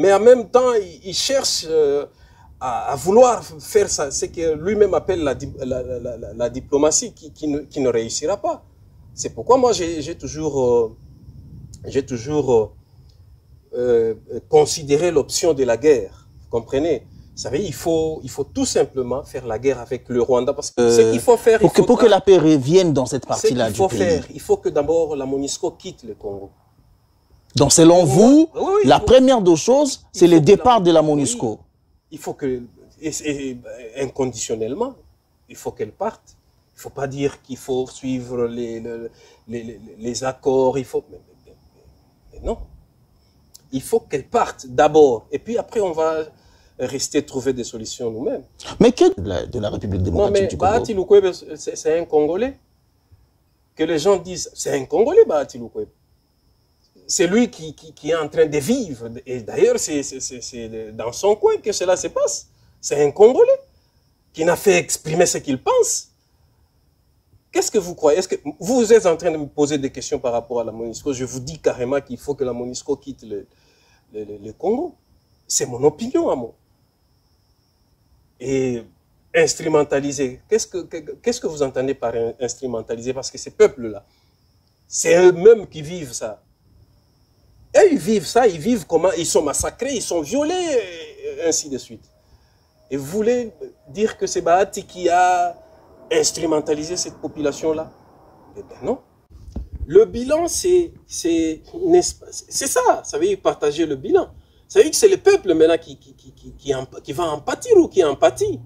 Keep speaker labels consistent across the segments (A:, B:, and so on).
A: Mais en même temps, il cherche à vouloir faire ça, ce que lui-même appelle la diplomatie, qui ne réussira pas. C'est pourquoi moi, j'ai toujours considéré l'option de la guerre. Vous comprenez? Vous savez, il faut tout simplement faire la guerre avec le Rwanda, parce que ce qu'il faut faire...
B: Pour que la paix revienne dans cette partie-là du pays.
A: Il faut que d'abord la MONUSCO quitte le Congo.
B: Donc, selon vous, la première des choses, c'est le départ de la MONUSCO.
A: Oui, il faut que, inconditionnellement, il faut qu'elle parte. Il ne faut pas dire qu'il faut suivre les accords. Mais non. Il faut qu'elle parte d'abord. Et puis après, on va rester trouver des solutions nous-mêmes.
B: Mais que de la République démocratique du Congo?
A: Bahati Lukwebe, c'est un Congolais. Que les gens disent, c'est un Congolais, Bahati Lukwebe. C'est lui qui est en train de vivre. Et d'ailleurs, c'est dans son coin que cela se passe. C'est un Congolais qui n'a fait exprimer ce qu'il pense. Qu'est-ce que vous croyez? Est-ce que vous êtes en train de me poser des questions par rapport à la MONUSCO? Je vous dis carrément qu'il faut que la MONUSCO quitte le Congo. C'est mon opinion à moi. Et instrumentaliser, qu'est-ce que vous entendez par instrumentaliser? Parce que ces peuples-là, c'est eux-mêmes qui vivent ça. Et ils vivent ça, ils vivent comment? Ils sont massacrés, ils sont violés, et ainsi de suite. Et vous voulez dire que c'est Bahati qui a instrumentalisé cette population-là? Eh bien non. Le bilan, c'est ça. Ça veut dire partager le bilan. Ça veut dire que c'est le peuple maintenant qui va en pâtir ou qui en pâtit.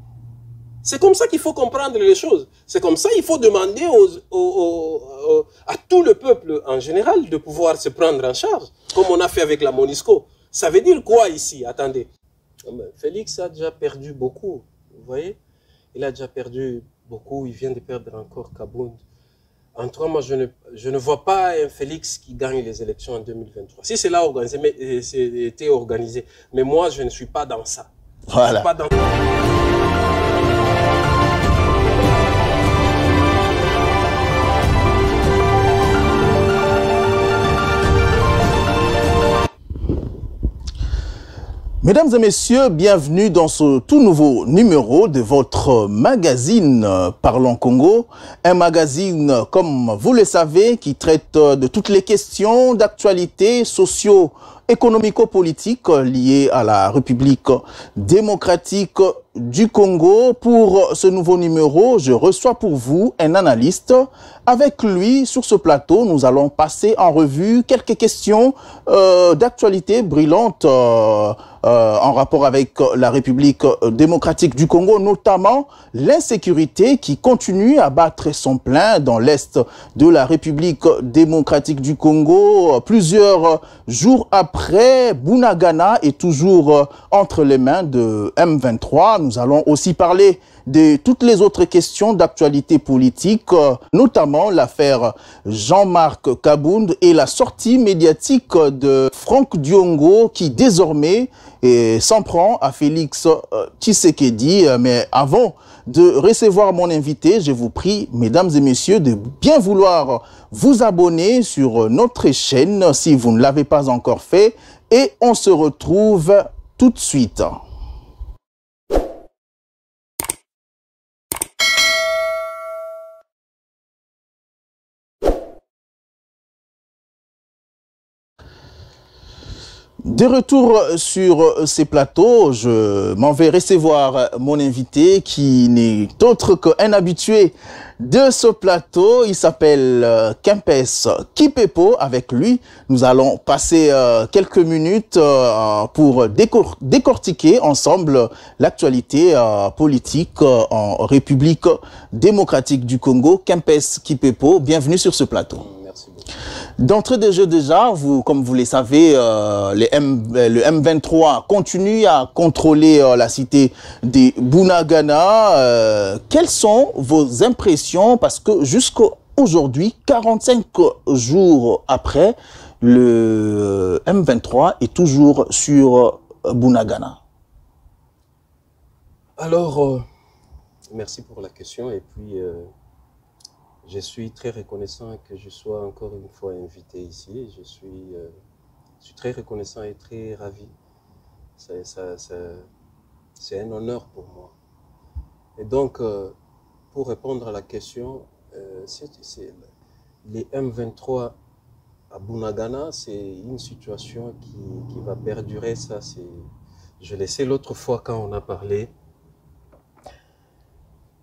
A: C'est comme ça qu'il faut comprendre les choses. C'est comme ça qu'il faut demander à tout le peuple en général de pouvoir se prendre en charge, comme on a fait avec la MONUSCO. Ça veut dire quoi ici? Attendez. Félix a déjà perdu beaucoup, vous voyez? Il a déjà perdu beaucoup, il vient de perdre encore Kabound. En tout cas, moi, je ne vois pas un Félix qui gagne les élections en 2023. Si c'est là organisé, mais c'était organisé. Mais moi, je ne suis pas dans ça.
B: Voilà.
A: Je ne suis pas dans...
B: Mesdames et messieurs, bienvenue dans ce tout nouveau numéro de votre magazine Parlons Congo. Un magazine, comme vous le savez, qui traite de toutes les questions d'actualité socio-économico-politique liées à la République démocratique du Congo. Pour ce nouveau numéro, je reçois pour vous un analyste. Avec lui, sur ce plateau, nous allons passer en revue quelques questions d'actualité brûlantes en rapport avec la République démocratique du Congo, notamment l'insécurité qui continue à battre son plein dans l'est de la République démocratique du Congo. Plusieurs jours après, Bunagana est toujours entre les mains de M23. Nous allons aussi parler de toutes les autres questions d'actualité politique, notamment l'affaire Jean-Marc Kabound et la sortie médiatique de Franck Diongo qui désormais s'en prend à Félix Tshisekedi. Mais avant de recevoir mon invité, je vous prie, mesdames et messieurs, de bien vouloir vous abonner sur notre chaîne si vous ne l'avez pas encore fait. Et on se retrouve tout de suite. De retour sur ces plateaux, je m'en vais recevoir mon invité qui n'est autre qu'un habitué de ce plateau. Il s'appelle Kempes Kipepo. Avec lui, nous allons passer quelques minutes pour décortiquer ensemble l'actualité politique en République démocratique du Congo. Kempes Kipepo, bienvenue sur ce plateau.
A: Merci beaucoup.
B: D'entrée de jeu déjà, comme vous le savez, le M23 continue à contrôler la cité de Bunagana. Quelles sont vos impressions? Parce que jusqu'à aujourd'hui, 45 jours après, le M23 est toujours sur Bunagana.
A: Alors, merci pour la question et puis... je suis très reconnaissant que je sois encore une fois invité ici. Je suis très reconnaissant et très ravi C'est un honneur pour moi. Et donc, pour répondre à la question, les M23 à Bunagana, c'est une situation qui va perdurer. Ça, je l'ai dit l'autre fois quand on a parlé.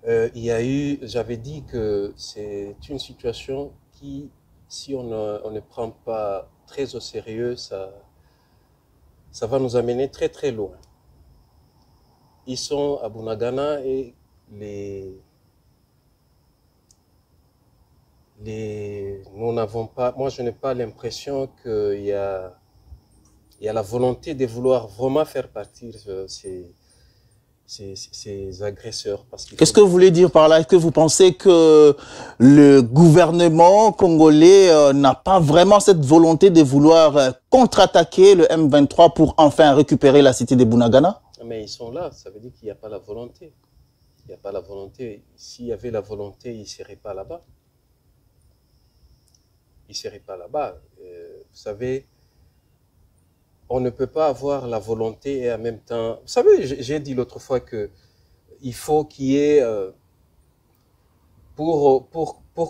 A: J'avais dit que c'est une situation qui, si on ne prend pas très au sérieux, ça va nous amener très très loin. Ils sont à Bunagana et nous n'avons pas, moi je n'ai pas l'impression qu'il y a la volonté de vouloir vraiment faire partir ces agresseurs.
B: Qu'est-ce que vous voulez dire par là? Est-ce que vous pensez que le gouvernement congolais n'a pas vraiment cette volonté de vouloir contre-attaquer le M23 pour enfin récupérer la cité de Bunagana?
A: Mais ils sont là, ça veut dire qu'il n'y a pas la volonté. Il n'y a pas la volonté. S'il y avait la volonté, ils ne seraient pas là-bas. Ils ne seraient pas là-bas. Vous savez, on ne peut pas avoir la volonté et en même temps... Vous savez, j'ai dit l'autre fois qu'il faut qu'il y ait... pour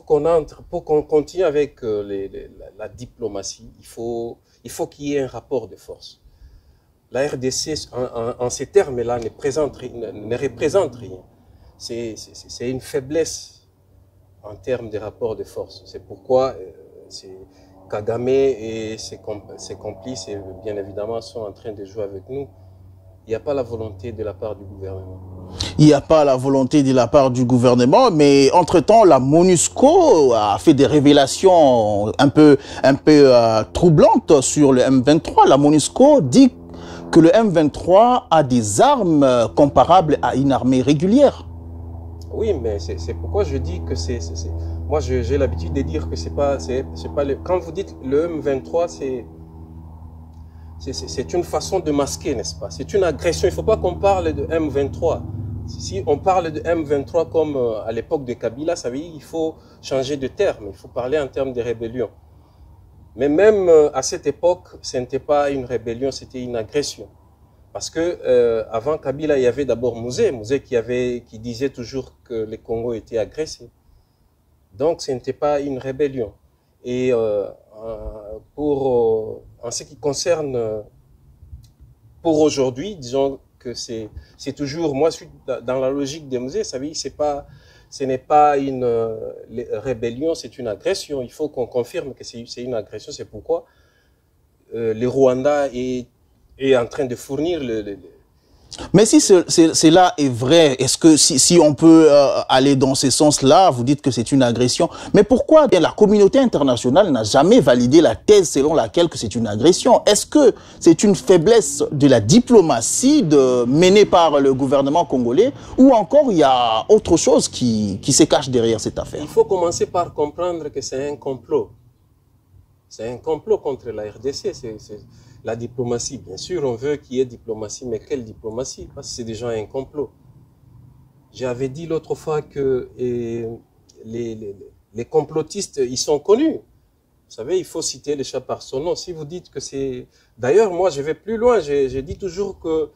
A: qu'on continue avec la diplomatie, il faut qu'il y ait un rapport de force. La RDC, en ces termes-là, ne représente rien. C'est une faiblesse en termes de rapport de force. C'est pourquoi Kagame et ses complices, bien évidemment, sont en train de jouer avec nous. Il n'y a pas la volonté de la part du gouvernement.
B: Il n'y a pas la volonté de la part du gouvernement, mais entre-temps, la MONUSCO a fait des révélations un peu troublantes sur le M23. La MONUSCO dit que le M23 a des armes comparables à une armée régulière.
A: Oui, mais c'est pourquoi je dis que moi, j'ai l'habitude de dire que c'est pas quand vous dites le M23, c'est une façon de masquer, n'est-ce pas? C'est une agression. Il ne faut pas qu'on parle de M23. Si on parle de M23 comme à l'époque de Kabila, ça veut dire qu'il faut changer de terme. Il faut parler en termes de rébellion. Mais même à cette époque, ce n'était pas une rébellion, c'était une agression. Parce que avant Kabila, il y avait d'abord Mouzé qui disait toujours que le Congo était agressé. Donc ce n'était pas une rébellion. Et en ce qui concerne pour aujourd'hui, disons que c'est toujours, moi je suis dans la logique des Mouzé, ça veut dire que ce n'est pas une rébellion, c'est une agression. Il faut qu'on confirme que c'est une agression. C'est pourquoi le Rwanda est en train de fournir
B: Mais si cela est vrai, est-ce que si on peut aller dans ce sens-là, vous dites que c'est une agression, mais pourquoi bien, la communauté internationale n'a jamais validé la thèse selon laquelle que c'est une agression? Est-ce que c'est une faiblesse de la diplomatie menée par le gouvernement congolais, ou encore il y a autre chose qui se cache derrière cette affaire?
A: Il faut commencer par comprendre que c'est un complot. C'est un complot contre la RDC, la diplomatie. Bien sûr, on veut qu'il y ait diplomatie, mais quelle diplomatie? Parce que c'est déjà un complot. J'avais dit l'autre fois que les complotistes, ils sont connus. Vous savez, il faut citer le chat par son nom. Si vous dites que c'est... D'ailleurs, moi, je vais plus loin. Je dis toujours que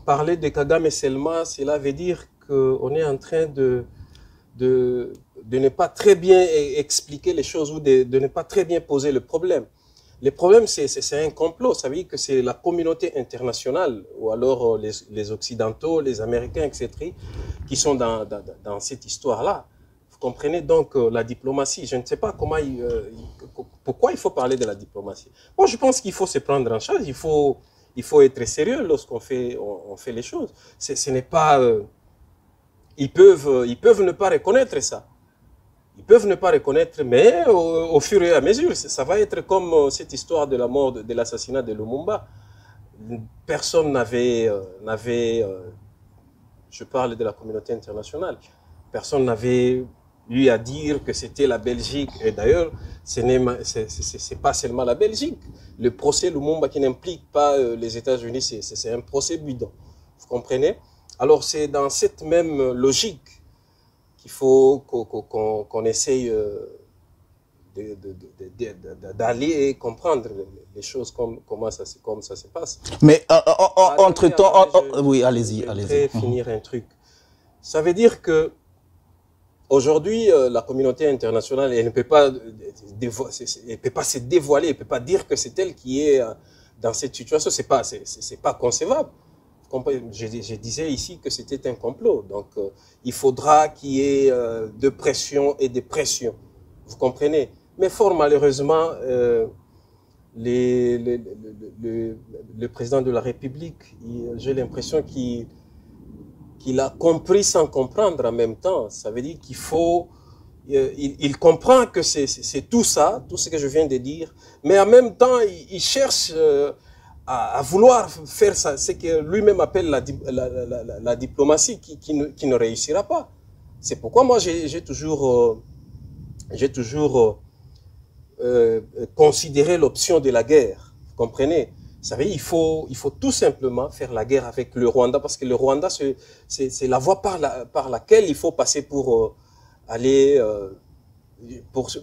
A: parler de Kagame et Selma, cela veut dire qu'on est en train de ne pas très bien expliquer les choses ou de ne pas très bien poser le problème. Le problème, c'est un complot. Ça veut dire que c'est la communauté internationale, ou alors les Occidentaux, les Américains, etc., qui sont dans cette histoire-là. Vous comprenez donc la diplomatie. Je ne sais pas pourquoi il faut parler de la diplomatie. Moi, je pense qu'il faut se prendre en charge. Il faut être sérieux lorsqu'on fait les choses. Ce n'est pas... ils peuvent ne pas reconnaître ça. Ils peuvent ne pas reconnaître, mais au fur et à mesure, ça va être comme cette histoire de la mort, de l'assassinat de Lumumba. Personne n'avait, je parle de la communauté internationale, personne n'avait eu à dire que c'était la Belgique. Et d'ailleurs, c'est pas seulement la Belgique. Le procès Lumumba qui n'implique pas les États-Unis, c'est un procès bidon. Vous comprenez? Alors c'est dans cette même logique qu'il faut qu'on essaye d'aller comprendre les choses comme ça se passe.
B: Mais entre-temps, oui, allez-y.
A: Je voudrais finir un truc. Ça veut dire que aujourd'hui, la communauté internationale, elle ne peut pas, se dévoiler, elle ne peut pas dire que c'est elle qui est dans cette situation. C'est pas concevable. Je disais ici que c'était un complot. Donc, il faudra qu'il y ait de pression et de pression. Vous comprenez? Mais fort malheureusement, le président de la République, j'ai l'impression qu'il a compris sans comprendre en même temps. Ça veut dire qu'il faut... il comprend que c'est tout ça, tout ce que je viens de dire, mais en même temps, il cherche à vouloir faire ça, ce que lui-même appelle la diplomatie qui ne réussira pas. C'est pourquoi moi, j'ai toujours considéré l'option de la guerre. Vous comprenez? Vous savez, il faut tout simplement faire la guerre avec le Rwanda, parce que le Rwanda, c'est la voie par laquelle il faut passer pour aller...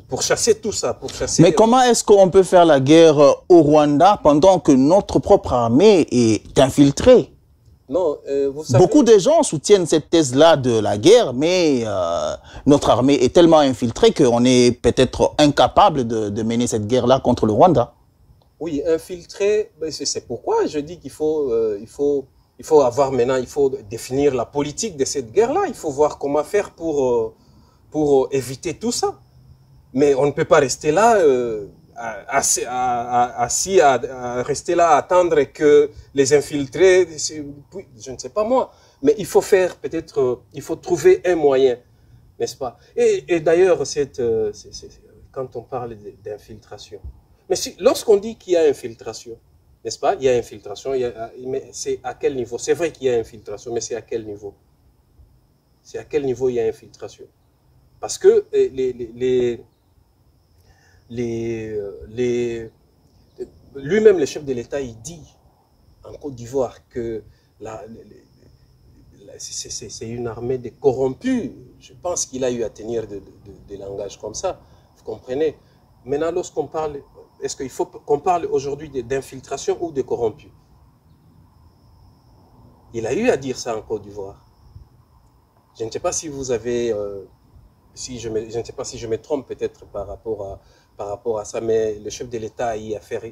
A: pour chasser tout ça, pour chasser...
B: Mais comment est-ce qu'on peut faire la guerre au Rwanda pendant que notre propre armée est infiltrée?
A: Non, vous savez...
B: Beaucoup de gens soutiennent cette thèse-là de la guerre, mais notre armée est tellement infiltrée qu'on est peut-être incapable de mener cette guerre-là contre le Rwanda.
A: Oui, infiltré, c'est pourquoi je dis qu'il faut avoir maintenant, il faut définir la politique de cette guerre-là. Il faut voir comment faire pour éviter tout ça. Mais on ne peut pas rester là, assis à rester là, à attendre que les infiltrés, je ne sais pas moi. Mais il faut faire peut-être, il faut trouver un moyen, n'est-ce pas? Et d'ailleurs, quand on parle d'infiltration, mais lorsqu'on dit qu'il y a infiltration, n'est-ce pas? Il y a infiltration, mais c'est à quel niveau? C'est vrai qu'il y a infiltration, mais c'est à quel niveau? C'est à quel niveau il y a infiltration? Parce que lui-même, le chef de l'État, il dit en Côte d'Ivoire que c'est une armée de corrompus. Je pense qu'il a eu à tenir des langages comme ça. Vous comprenez? Maintenant, lorsqu'on parle, est-ce qu'il faut qu'on parle aujourd'hui d'infiltration ou de corrompus? Il a eu à dire ça en Côte d'Ivoire. Je ne sais pas si vous avez... je ne sais pas si je me trompe peut-être par rapport à ça, mais le chef de l'État a eu à faire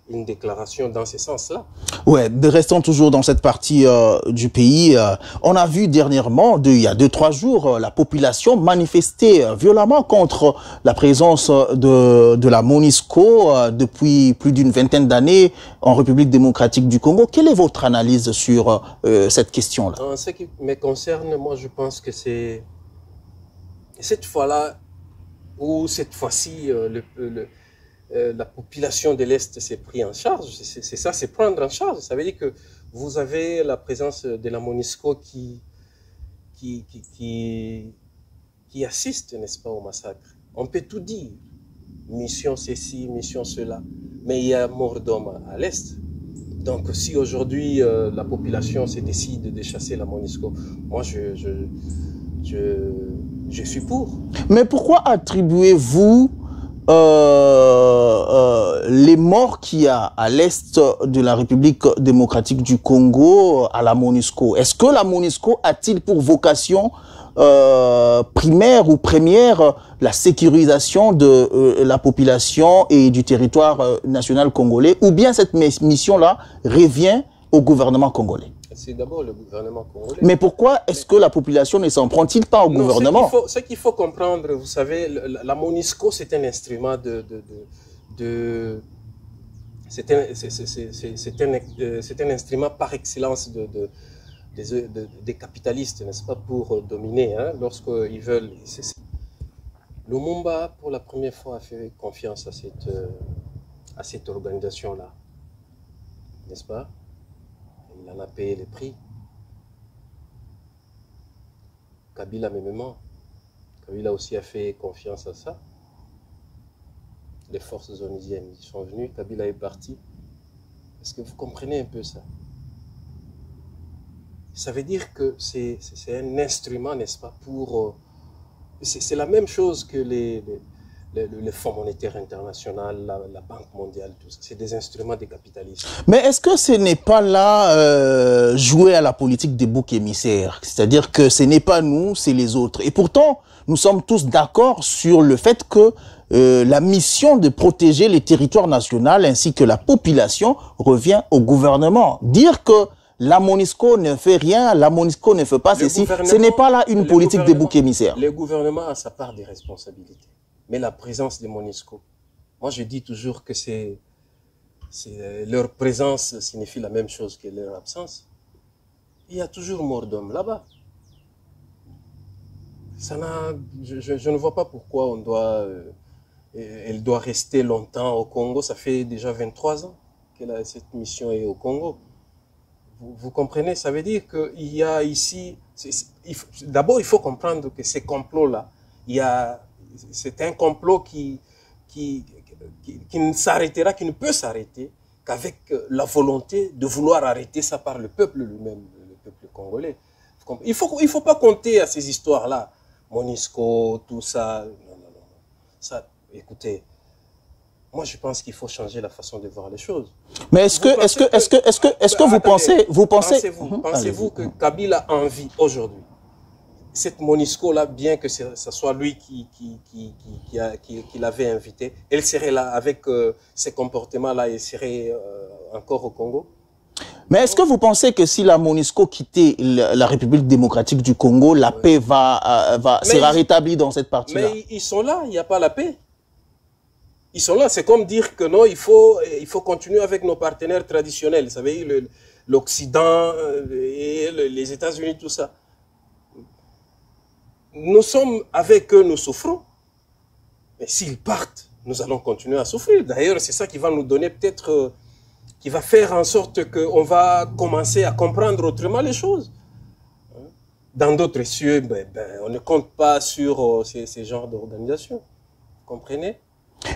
A: une déclaration dans ce sens-là.
B: Ouais, restons toujours dans cette partie du pays. On a vu dernièrement, il y a 2-3 jours, la population manifester violemment contre la présence de la MONUSCO depuis plus d'une vingtaine d'années en République démocratique du Congo. Quelle est votre analyse sur cette question-là?
A: En ce qui me concerne, moi je pense que c'est cette fois-là ou cette fois-ci la population de l'Est s'est prise en charge. C'est ça, c'est prendre en charge. Ça veut dire que vous avez la présence de la MONUSCO qui assiste, n'est-ce pas, au massacre. On peut tout dire. Mission ceci, mission cela. Mais il y a mort d'homme à l'Est. Donc si aujourd'hui la population se décide de chasser la MONUSCO, moi je suis pour.
B: Mais pourquoi attribuez-vous les morts qu'il y a à l'est de la République démocratique du Congo à la MONUSCO? Est-ce que la MONUSCO a-t-il pour vocation primaire ou première la sécurisation de la population et du territoire national congolais, ou bien cette mission-là revient au gouvernement congolais?
A: C'est d'abord le gouvernement congolais.
B: Mais pourquoi est-ce que la population ne s'en prend-il pas au gouvernement?
A: Ce qu'il faut comprendre, vous savez, la MONUSCO, c'est un instrument c'est un instrument par excellence des capitalistes, n'est-ce pas, pour dominer, hein, lorsqu'ils veulent. Lumumba, pour la première fois, a fait confiance à cette organisation-là, n'est-ce pas? Il en a payé le prix. Kabila mêmement. Kabila aussi a fait confiance à ça. Les forces onusiennes, ils sont venus, Kabila est parti. Est-ce que vous comprenez un peu ça? Ça veut dire que c'est un instrument, n'est-ce pas, pour... C'est la même chose que le Fonds monétaire international, la Banque mondiale, tout ça. C'est des instruments des capitalistes.
B: Mais est-ce que ce n'est pas là jouer à la politique des boucs émissaires? C'est-à-dire que ce n'est pas nous, c'est les autres. Et pourtant, nous sommes tous d'accord sur le fait que la mission de protéger les territoires nationaux ainsi que la population revient au gouvernement. Dire que la MONUSCO ne fait rien, la MONUSCO ne fait pas ceci, ce n'est pas là une politique des boucs émissaires.
A: Le gouvernement a sa part des responsabilités. Mais la présence des MONUSCO, moi je dis toujours que leur présence signifie la même chose que leur absence. Il y a toujours mort d'homme là-bas. Je ne vois pas pourquoi elle doit rester longtemps au Congo. Ça fait déjà 23 ans que cette mission est au Congo. Vous comprenez? Ça veut dire qu'il y a ici... D'abord, il faut comprendre que ces complots-là, c'est un complot qui ne s'arrêtera, qui ne peut s'arrêter qu'avec la volonté de vouloir arrêter ça par le peuple lui-même, le peuple congolais. Il faut pas compter à ces histoires-là. MONUSCO, tout ça. Non. Ça, écoutez, moi je pense qu'il faut changer la façon de voir les choses.
B: Mais est-ce que vous
A: pensez-vous que Kabila a envie aujourd'hui, cette MONUSCO-là, bien que ce soit lui qui l'avait invité, elle serait là avec ces comportements-là, elle serait encore au Congo?
B: Mais est-ce que vous pensez que si la MONUSCO quittait la République démocratique du Congo, la paix sera rétablie dans cette partie-là?
A: Mais ils sont là, il n'y a pas la paix. Ils sont là, c'est comme dire que non, il faut continuer avec nos partenaires traditionnels. Vous savez, l'Occident et les États-Unis, tout ça. Nous sommes avec eux, nous souffrons. Mais s'ils partent, nous allons continuer à souffrir. D'ailleurs, c'est ça qui va nous donner peut-être... qui va faire en sorte qu'on va commencer à comprendre autrement les choses. Dans d'autres cieux, on ne compte pas sur ces genres d'organisations. Vous comprenez?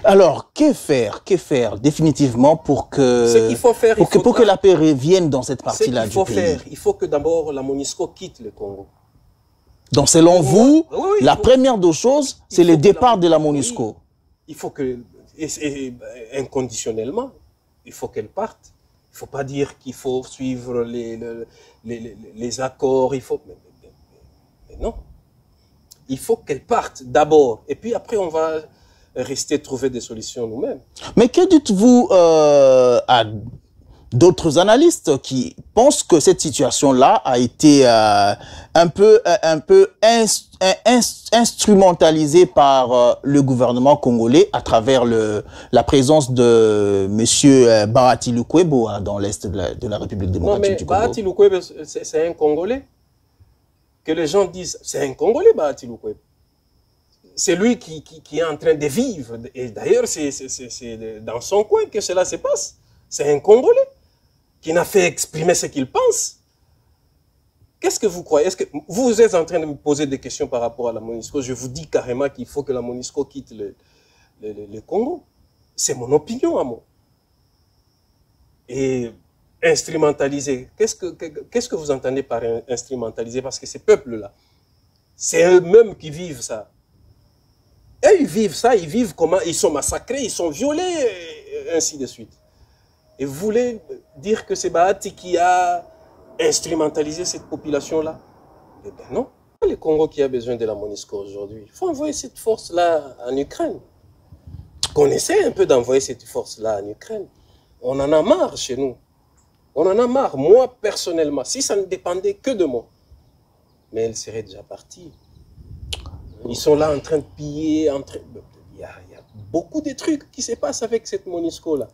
B: Alors, que faire définitivement pour que,
A: ce qu'il faut faire,
B: pour que la paix revienne dans cette partie-là du pays?
A: Il faut que d'abord la MONUSCO quitte le Congo.
B: Donc, selon vous, la première des choses, c'est le départ de la MONUSCO.
A: Oui, il faut que, inconditionnellement, il faut qu'elle parte. Il ne faut pas dire qu'il faut suivre les accords. Mais non. Il faut qu'elle parte d'abord. Et puis après, on va rester trouver des solutions nous-mêmes.
B: Mais que dites-vous à d'autres analystes qui pensent que cette situation-là a été un peu instrumentalisée par le gouvernement congolais à travers la présence de M. Bahati Lukwebo dans l'est de la République démocratique du Congo?
A: Bahati Lukwebo, c'est un Congolais. Que les gens disent, c'est un Congolais, Bahati Lukwebo. C'est lui qui est en train de vivre. Et d'ailleurs, c'est dans son coin que cela se passe. C'est un Congolais qui n'a fait exprimer ce qu'il pense. Qu'est-ce que vous croyez? Est-ce que vous êtes en train de me poser des questions par rapport à la MONUSCO? Je vous dis carrément qu'il faut que la MONUSCO quitte le Congo. C'est mon opinion à moi. Et instrumentaliser, qu'est-ce que vous entendez par instrumentaliser? Parce que ces peuples-là, c'est eux-mêmes qui vivent ça. Et ils vivent ça, ils vivent comment? Ils sont massacrés, ils sont violés, et ainsi de suite. Et vous voulez dire que c'est Bahati qui a instrumentalisé cette population-là? Eh bien non. Le Congo qui a besoin de la MONUSCO aujourd'hui. Il faut envoyer cette force-là en Ukraine. Qu'on essaie un peu d'envoyer cette force-là en Ukraine. On en a marre chez nous. On en a marre, moi personnellement. Si ça ne dépendait que de moi. Mais elle serait déjà partie. Ils sont là en train de piller. Il y a beaucoup de trucs qui se passent avec cette MONUSCO-là.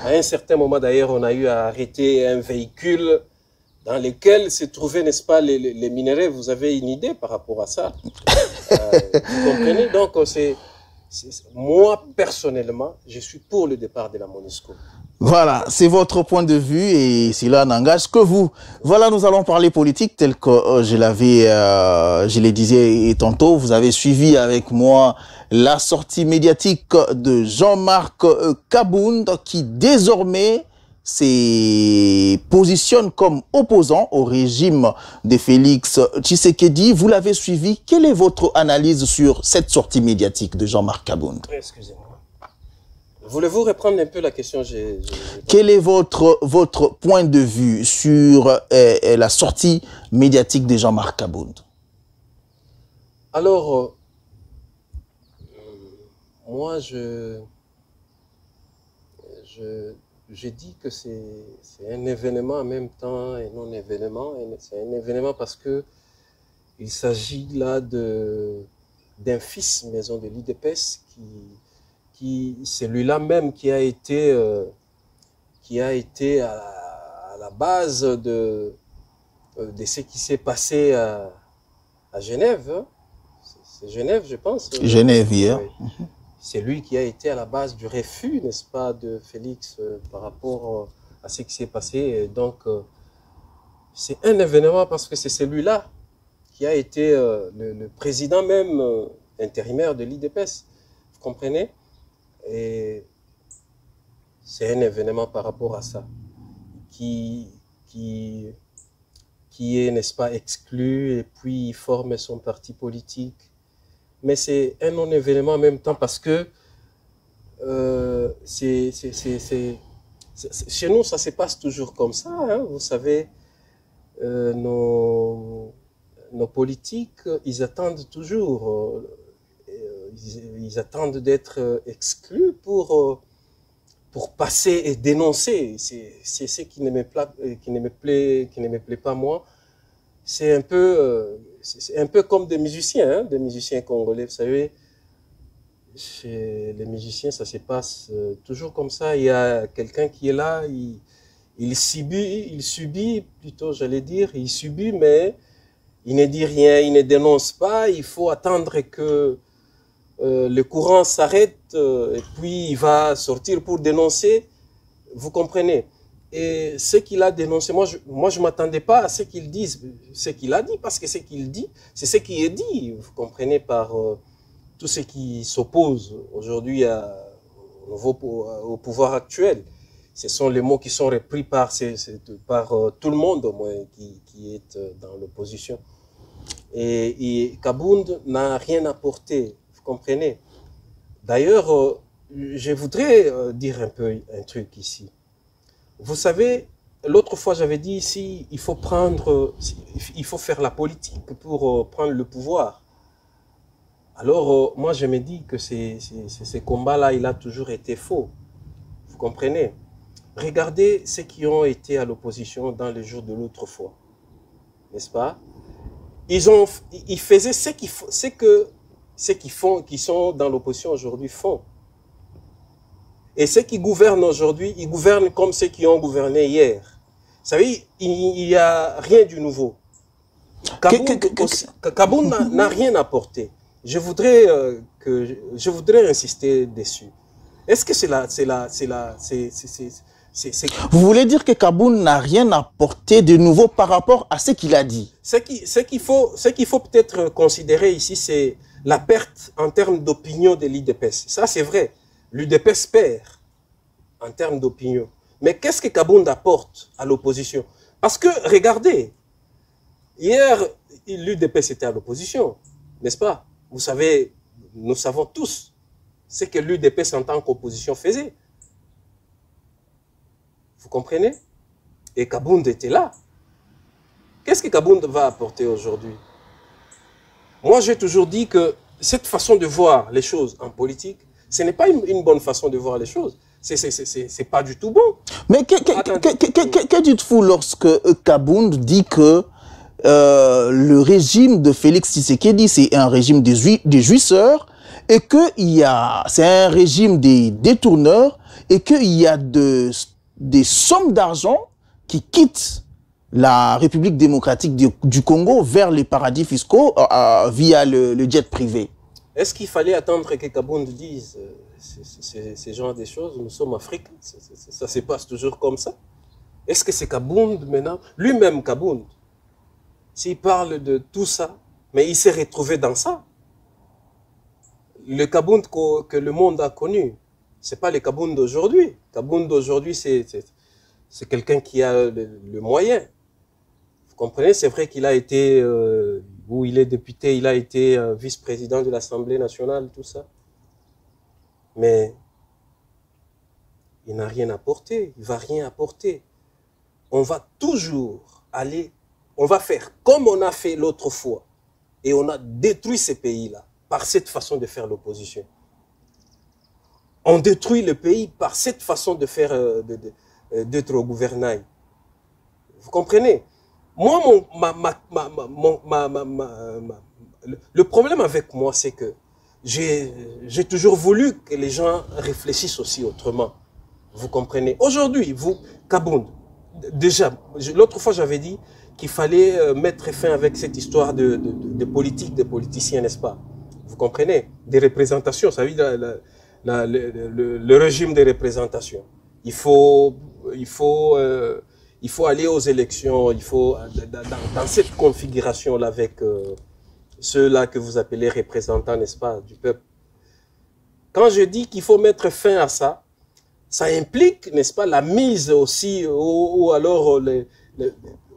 A: À un certain moment, d'ailleurs, on a eu à arrêter un véhicule dans lequel se trouvaient, n'est-ce pas, les minerais. Vous avez une idée par rapport à ça? Vous comprenez? Donc, moi, personnellement, je suis pour le départ de la MONUSCO.
B: Voilà, c'est votre point de vue et cela n'engage que vous. Voilà, nous allons parler politique tel que je le disais tantôt. Vous avez suivi avec moi la sortie médiatique de Jean-Marc Kabound qui désormais se positionne comme opposant au régime de Félix Tshisekedi. Vous l'avez suivi. Quelle est votre analyse sur cette sortie médiatique de Jean-Marc Kabound?
A: Excusez-moi. Voulez-vous reprendre un peu la question?
B: Quel est votre point de vue sur la sortie médiatique de Jean-Marc Kabound?
A: Alors, moi, je dis que c'est un événement en même temps et non événement. C'est un événement parce que il s'agit là d'un fils maison de l'IDPS celui-là même qui a été à la base de ce qui s'est passé à Genève. Hein. C'est Genève, je pense.
B: Genève, hier.
A: Oui. C'est lui qui a été à la base du refus, n'est-ce pas, de Félix par rapport à ce qui s'est passé. Et donc, c'est un événement parce que c'est celui-là qui a été le président même intérimaire de l'IDPS. Vous comprenez? Et c'est un événement par rapport à ça qui est, n'est-ce pas, exclu et puis il forme son parti politique. Mais c'est un non-événement en même temps parce que chez nous, ça se passe toujours comme ça. Hein. Vous savez, nos politiques, ils attendent toujours, ils attendent d'être exclus pour passer et dénoncer. C'est ce qui ne me plaît pas moi. C'est un peu comme des musiciens congolais. Vous savez, chez les musiciens, ça se passe toujours comme ça. Il y a quelqu'un qui est là, il subit plutôt, j'allais dire, il subit, mais il ne dit rien, il ne dénonce pas. Il faut attendre que le courant s'arrête et puis il va sortir pour dénoncer. Vous comprenez? Et ce qu'il a dénoncé, moi je m'attendais pas à ce qu'il dise, ce qu'il a dit, parce que ce qu'il dit, c'est ce qui est dit, vous comprenez, par tout ce qui s'oppose aujourd'hui au pouvoir actuel. Ce sont les mots qui sont repris par tout le monde, au moins, qui est dans l'opposition. Et Kabound n'a rien apporté, vous comprenez. D'ailleurs, je voudrais dire un truc ici. Vous savez, l'autre fois, j'avais dit ici, il faut faire la politique pour prendre le pouvoir. Alors, moi, je me dis que ce combat-là, il a toujours été faux. Vous comprenez? Regardez ceux qui ont été à l'opposition dans les jours de l'autre fois. N'est-ce pas? Ils faisaient ce que ceux qui sont dans l'opposition aujourd'hui font. Et ceux qui gouvernent aujourd'hui, ils gouvernent comme ceux qui ont gouverné hier. Vous savez, il n'y a rien du nouveau. Kabound n'a rien apporté. Je voudrais insister dessus. Est-ce que
B: Vous voulez dire que Kabound n'a rien apporté de nouveau par rapport à ce qu'il a dit?
A: Ce qu'il faut peut-être considérer ici, c'est la perte en termes d'opinion de l'IDPS. Ça, c'est vrai. L'UDPS perd en termes d'opinion. Mais qu'est-ce que Kabound apporte à l'opposition? Parce que, regardez, hier, l'UDPS était à l'opposition, n'est-ce pas? Vous savez, nous savons tous ce que l'UDPS en tant qu'opposition faisait. Vous comprenez? Et Kabound était là. Qu'est-ce que Kabound va apporter aujourd'hui? Moi, j'ai toujours dit que cette façon de voir les choses en politique, ce n'est pas une bonne façon de voir les choses. C'est pas du tout bon. Mais
B: que dites-vous lorsque Kabound dit que le régime de Félix Tshisekedi, c'est un régime des jouisseurs, et que c'est un régime des détourneurs, et qu'il y a des sommes d'argent qui quittent la République démocratique du Congo vers les paradis fiscaux via le jet privé?
A: Est-ce qu'il fallait attendre que Kabound dise ces genres de choses? Nous sommes africains, ça se passe toujours comme ça. Est-ce que c'est Kabound maintenant? Lui-même Kabound, s'il parle de tout ça, mais il s'est retrouvé dans ça. Le Kabound que le monde a connu, ce n'est pas le Kabound d'aujourd'hui. Kabound d'aujourd'hui, c'est quelqu'un qui a le moyen. Vous comprenez, c'est vrai qu'il a été, où il est député, il a été vice-président de l'Assemblée nationale, tout ça. Mais il n'a rien apporté, il ne va rien apporter. On va toujours aller, on va faire comme on a fait l'autre fois. Et on a détruit ces pays-là par cette façon de faire l'opposition. On détruit le pays par cette façon de faire, d'être au gouvernail. Vous comprenez? Moi, le problème avec moi, c'est que j'ai toujours voulu que les gens réfléchissent aussi autrement. Vous comprenez? Aujourd'hui, vous, Kabound, déjà, l'autre fois j'avais dit qu'il fallait mettre fin avec cette histoire de politique, de politiciens, n'est-ce pas? Vous comprenez? Des représentations, ça veut dire le régime des représentations. Il faut aller aux élections, il faut, dans cette configuration-là avec ceux-là que vous appelez représentants, n'est-ce pas, du peuple. Quand je dis qu'il faut mettre fin à ça, ça implique, n'est-ce pas, la mise aussi, ou alors,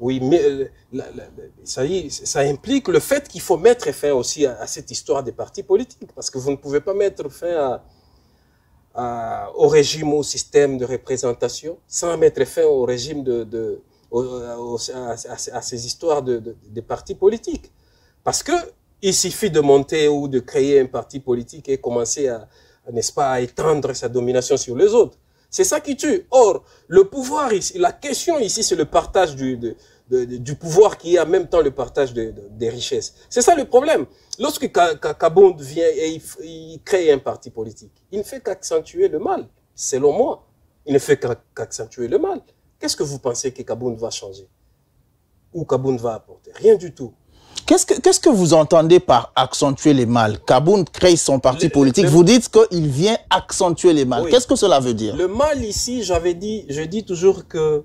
A: oui, mais, ça implique le fait qu'il faut mettre fin aussi à cette histoire des partis politiques, parce que vous ne pouvez pas mettre fin au régime, au système de représentation, sans mettre fin au régime à ces histoires de partis politiques. Parce que il suffit de monter ou de créer un parti politique et commencer n'est-ce pas, à étendre sa domination sur les autres. C'est ça qui tue. Or, le pouvoir ici, la question ici, c'est le partage du pouvoir qui est en même temps le partage des richesses. C'est ça le problème. Lorsque Kabound vient et il crée un parti politique, il ne fait qu'accentuer le mal, selon moi. Il ne fait qu'accentuer le mal. Qu'est-ce que vous pensez que Kabound va changer? Ou Kabound va apporter? Rien du tout.
B: Qu'est-ce que vous entendez par accentuer les mal? Kabound crée son parti politique. Vous dites qu'il vient accentuer les mal. Oui. Qu'est-ce que cela veut dire?
A: Le mal ici, je dis toujours que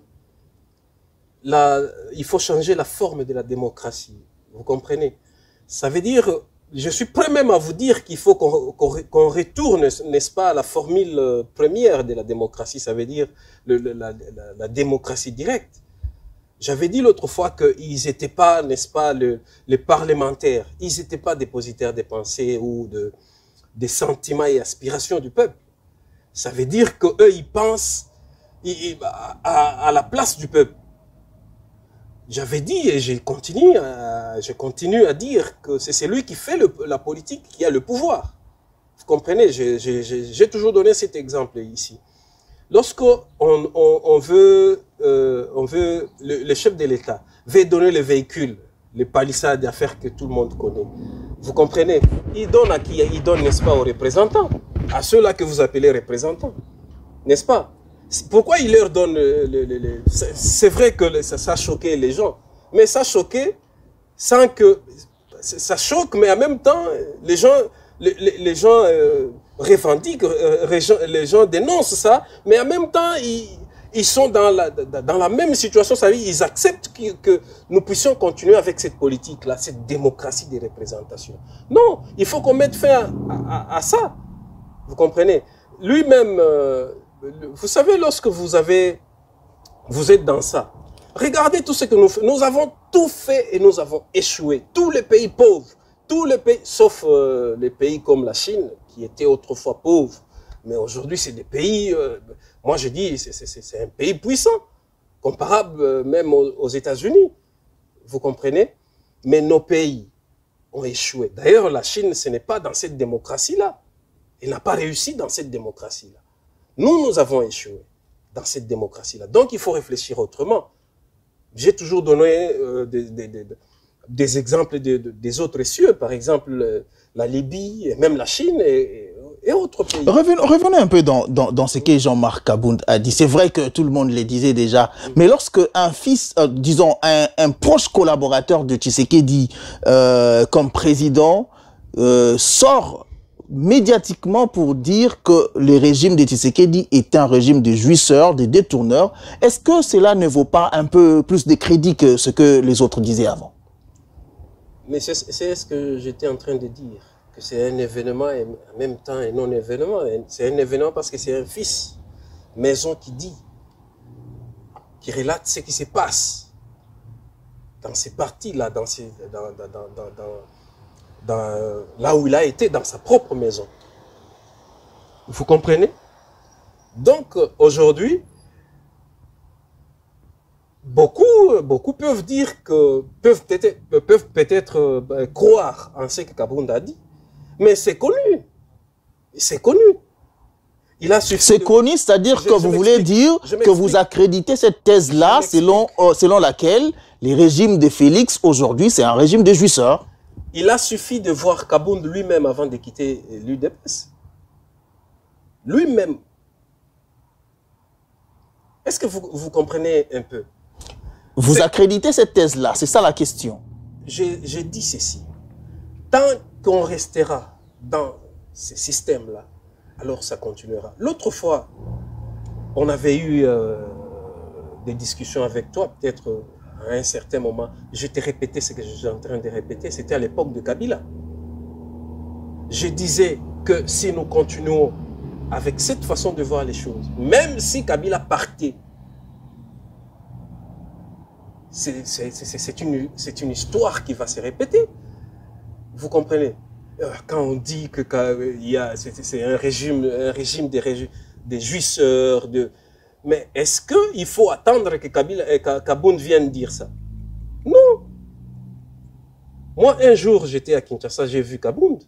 A: il faut changer la forme de la démocratie. Vous comprenez? Ça veut dire, je suis prêt même à vous dire qu'il faut qu'on retourne, n'est-ce pas, à la formule première de la démocratie. Ça veut dire la démocratie directe. J'avais dit l'autre fois qu'ils n'étaient pas, n'est-ce pas, les parlementaires, ils n'étaient pas dépositaires des pensées ou des sentiments et aspirations du peuple. Ça veut dire qu'eux, ils pensent à la place du peuple. J'avais dit et je continue à dire que c'est celui qui fait la politique qui a le pouvoir. Vous comprenez, j'ai toujours donné cet exemple ici. Lorsqu'on veut, le chef de l'État veut donner les véhicules, les palissades d'affaires que tout le monde connaît, vous comprenez, il donne à qui? Il donne, n'est-ce pas, aux représentants, à ceux-là que vous appelez représentants, n'est-ce pas? Pourquoi il leur donne, c'est vrai que ça choquait les gens, mais ça choquait sans que, ça choque, mais en même temps, les gens revendiquent, les gens dénoncent ça, mais en même temps, ils sont dans la même situation, ça veut dire ils acceptent que nous puissions continuer avec cette politique-là, cette démocratie des représentations. Non, il faut qu'on mette fin à ça. Vous comprenez? Lui-même, vous savez, lorsque vous êtes dans ça, regardez tout ce que nous faisons. Nous avons tout fait et nous avons échoué. Tous les pays pauvres, tous les pays, sauf les pays comme la Chine, qui étaient autrefois pauvres. Mais aujourd'hui, c'est des pays, moi je dis, c'est un pays puissant, comparable même aux États-Unis. Vous comprenez? Mais nos pays ont échoué. D'ailleurs, la Chine, ce n'est pas dans cette démocratie-là. Elle n'a pas réussi dans cette démocratie-là. Nous avons échoué dans cette démocratie-là. Donc, il faut réfléchir autrement. J'ai toujours donné des exemples des autres cieux, par exemple la Libye, et même la Chine et autres pays.
B: Revenez un peu dans ce que Jean-Marc Kabound a dit. C'est vrai que tout le monde le disait déjà, mais lorsque un fils, disons un proche collaborateur de Tshisekedi comme président sort médiatiquement pour dire que le régime de Tshisekedi est un régime de jouisseurs, de détourneurs, est-ce que cela ne vaut pas un peu plus de crédit que ce que les autres disaient avant?
A: Mais c'est ce que j'étais en train de dire, que c'est un événement et en même temps un non-événement. C'est un événement parce que c'est un fils maison qui dit. qui relate ce qui se passe dans ces parties-là, là où il a été, dans sa propre maison. Vous comprenez? Donc, aujourd'hui, beaucoup peuvent dire que, peuvent peut-être croire en ce que Kabound a dit, mais c'est connu. C'est connu.
B: C'est connu, c'est-à-dire que vous voulez dire que vous accréditez cette thèse-là selon laquelle les régimes de Félix, aujourd'hui, c'est un régime de jouisseurs.
A: Il a suffi de voir Kabound lui-même avant de quitter l'UDPS. Lui-même. Est-ce que vous comprenez un peu?
B: Vous accréditez cette thèse-là, c'est ça la question.
A: J'ai dit ceci. Tant qu'on restera dans ce système-là, alors ça continuera. L'autre fois, on avait eu des discussions avec toi, peut-être à un certain moment. Je t'ai répété ce que je suis en train de répéter, c'était à l'époque de Kabila. Je disais que si nous continuons avec cette façon de voir les choses, même si Kabila partait, c'est une histoire qui va se répéter. Vous comprenez? Quand on dit que c'est un régime des jouisseurs, mais est-ce qu'il faut attendre que Kabound vienne dire ça? Non. Moi, un jour, j'étais à Kinshasa, j'ai vu Kabound.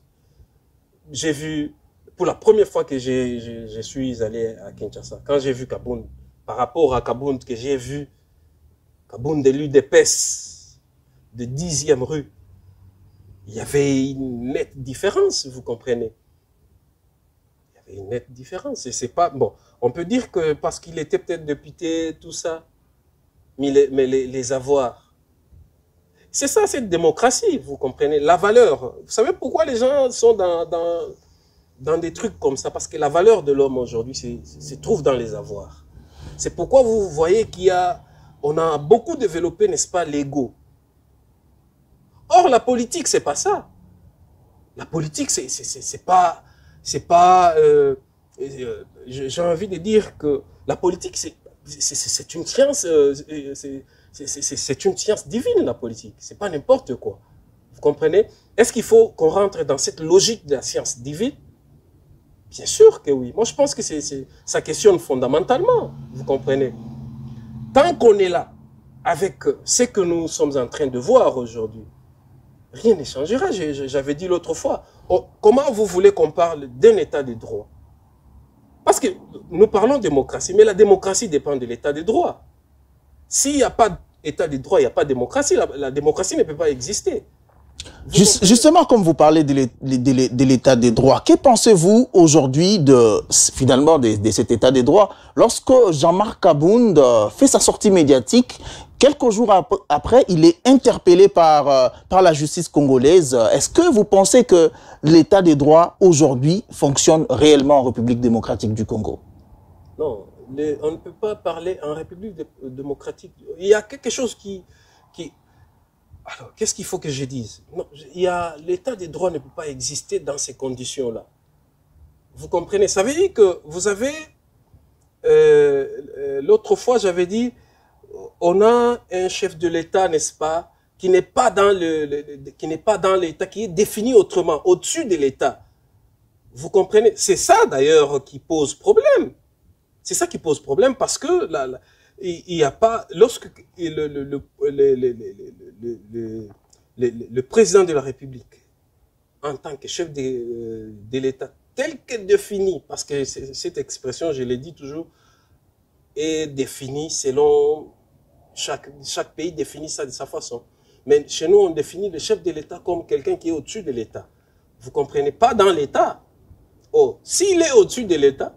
A: J'ai vu, pour la première fois que je suis allé à Kinshasa, quand j'ai vu Kabound, par rapport à Kabound que j'ai vu, Kabound de l'UDPS, de 10e rue, il y avait une nette différence, vous comprenez? Il y avait une nette différence. Et c'est pas... Bon, on peut dire que parce qu'il était peut-être député, tout ça, mais les avoirs. C'est ça, cette démocratie, vous comprenez? La valeur. Vous savez pourquoi les gens sont dans des trucs comme ça? Parce que la valeur de l'homme aujourd'hui se trouve dans les avoirs. C'est pourquoi vous voyez on a beaucoup développé, n'est-ce pas, l'ego. Or, la politique, c'est pas ça. La politique, c'est pas j'ai envie de dire que la politique, c'est une science, c'est une science divine, la politique. C'est pas n'importe quoi. Vous comprenez? Est-ce qu'il faut qu'on rentre dans cette logique de la science divine? Bien sûr que oui. Moi, je pense que ça questionne fondamentalement. Vous comprenez? Tant qu'on est là, avec ce que nous sommes en train de voir aujourd'hui, rien ne changera. J'avais dit l'autre fois. Comment vous voulez qu'on parle d'un état de droit? Parce que nous parlons de démocratie, mais la démocratie dépend de l'état de droit. S'il n'y a pas d'état de droit, il n'y a pas de démocratie. La démocratie ne peut pas exister.
B: Justement, comme vous parlez de l'état des droits, que pensez-vous aujourd'hui finalement de cet état des droits lorsque Jean-Marc Kabound fait sa sortie médiatique? Quelques jours après, il est interpellé par la justice congolaise. Est-ce que vous pensez que l'état des droits aujourd'hui fonctionne réellement en République démocratique du Congo?
A: Non, on ne peut pas parler en République démocratique. Il y a quelque chose qui... Alors, qu'est-ce qu'il faut que je dise? Non, l'état des droits ne peut pas exister dans ces conditions-là. Vous comprenez? Ça veut dire que vous avez... l'autre fois, j'avais dit, on a un chef de l'État, n'est-ce pas, qui n'est pas dans l'État, qui est défini autrement, au-dessus de l'État. Vous comprenez? C'est ça, d'ailleurs, qui pose problème. C'est ça qui pose problème parce que il n'y a pas, lorsque le président de la République, en tant que chef de l'État, tel que défini, parce que cette expression, je l'ai dit toujours, est définie selon chaque pays définit ça de sa façon. Mais chez nous, on définit le chef de l'État comme quelqu'un qui est au-dessus de l'État. Vous comprenez? Pas dans l'État. Oh, s'il est au-dessus de l'État,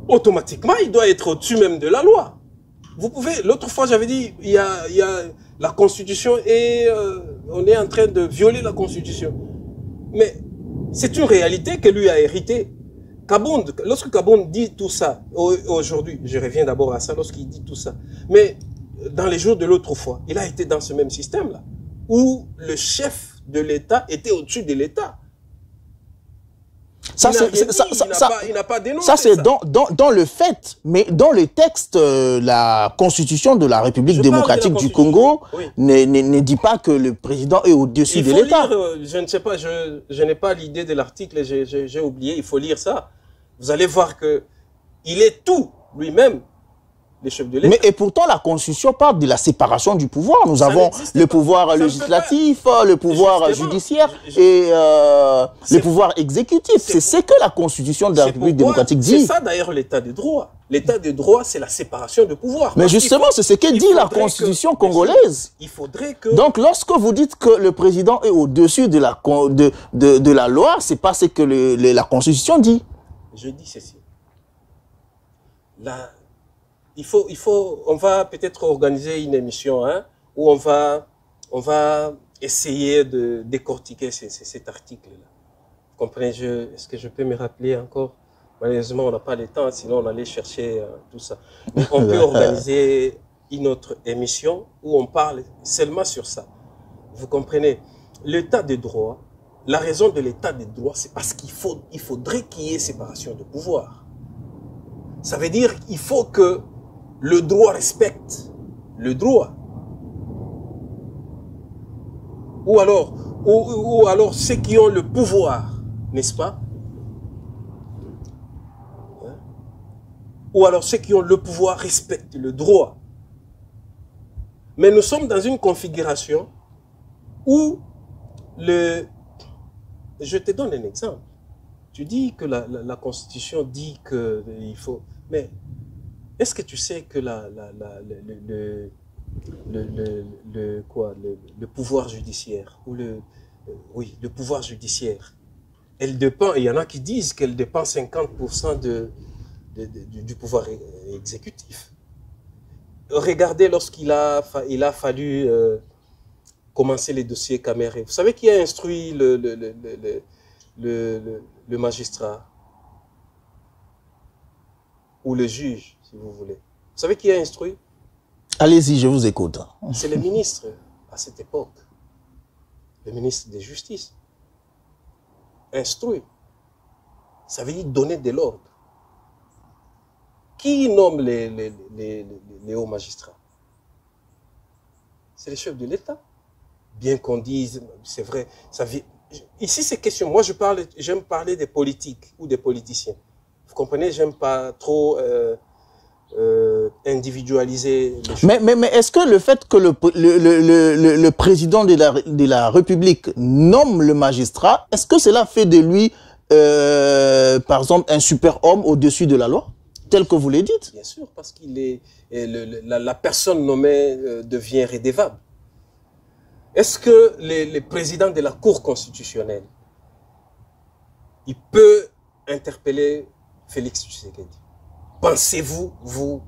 A: automatiquement, il doit être au-dessus même de la loi. Vous pouvez, l'autre fois, j'avais dit, il y a la Constitution et on est en train de violer la Constitution. Mais c'est une réalité que lui a héritée. Kabound, lorsque Kabound dit tout ça, aujourd'hui, je reviens d'abord à ça, lorsqu'il dit tout ça, mais dans les jours de l'autre fois, il a été dans ce même système-là, où le chef de l'État était au-dessus de l'État.
B: Ça,
A: il n'a pas dénoncé
B: ça. C'est dans le fait, mais dans le texte, la Constitution de la République démocratique du Congo ne dit pas que le président est au-dessus de l'État.
A: Je ne sais pas, je n'ai pas l'idée de l'article, j'ai oublié, il faut lire ça. Vous allez voir que il est tout, lui-même, le chef de l'État.
B: Mais et pourtant, la Constitution parle de la séparation du pouvoir. Nous avons le pouvoir législatif, le pouvoir judiciaire et le pouvoir exécutif. C'est ce que la Constitution de la République démocratique dit.
A: C'est ça d'ailleurs l'état de droit. L'état de droit, c'est la séparation de pouvoir.
B: Mais justement, c'est ce que dit la Constitution congolaise.
A: Il faudrait que...
B: Donc, lorsque vous dites que le président est au-dessus de la loi, c'est pas ce que la Constitution dit.
A: Je dis ceci. Là, on va peut-être organiser une émission hein, où on va essayer de décortiquer cet article-là. Vous comprenez, est-ce que je peux me rappeler encore? Malheureusement, on n'a pas le temps, sinon on allait chercher tout ça. Mais on peut organiser une autre émission où on parle seulement sur ça. Vous comprenez, l'état de droit, la raison de l'état de droit, c'est parce qu'il faudrait qu'il y ait séparation de pouvoir. Ça veut dire qu'il faut que le droit respecte le droit. Ou alors ceux qui ont le pouvoir, n'est-ce pas? Ou alors ceux qui ont le pouvoir respectent le droit. Mais nous sommes dans une configuration où je te donne un exemple. Tu dis que la Constitution dit qu'il faut... Mais est-ce que tu sais que le pouvoir judiciaire, ou le pouvoir judiciaire, elle dépend, il y en a qui disent qu'elle dépend 50% du pouvoir exécutif. Regardez lorsqu'il a fallu commencer les dossiers Caméré. Vous savez qui a instruit le magistrat ou le juge, si vous voulez. Vous savez qui a instruit?
B: Allez-y, je vous écoute.
A: C'est le ministre, à cette époque. Le ministre de Justice. Instruit. Ça veut dire donner de l'ordre. Qui nomme les hauts magistrats? C'est le chef de l'État. Bien qu'on dise, c'est vrai, ici c'est question, moi j'aime parler des politiques ou des politiciens. Vous comprenez, j'aime pas trop individualiser les choses.
B: Mais est-ce que le fait que le président de la République nomme le magistrat, est-ce que cela fait de lui, par exemple, un super-homme au-dessus de la loi, tel que vous le dites?
A: Bien sûr, parce qu'il est la personne nommée devient rédévable. Est-ce que le président de la Cour constitutionnelle, il peut interpeller Félix Tshisekedi? Pensez-vous, vous...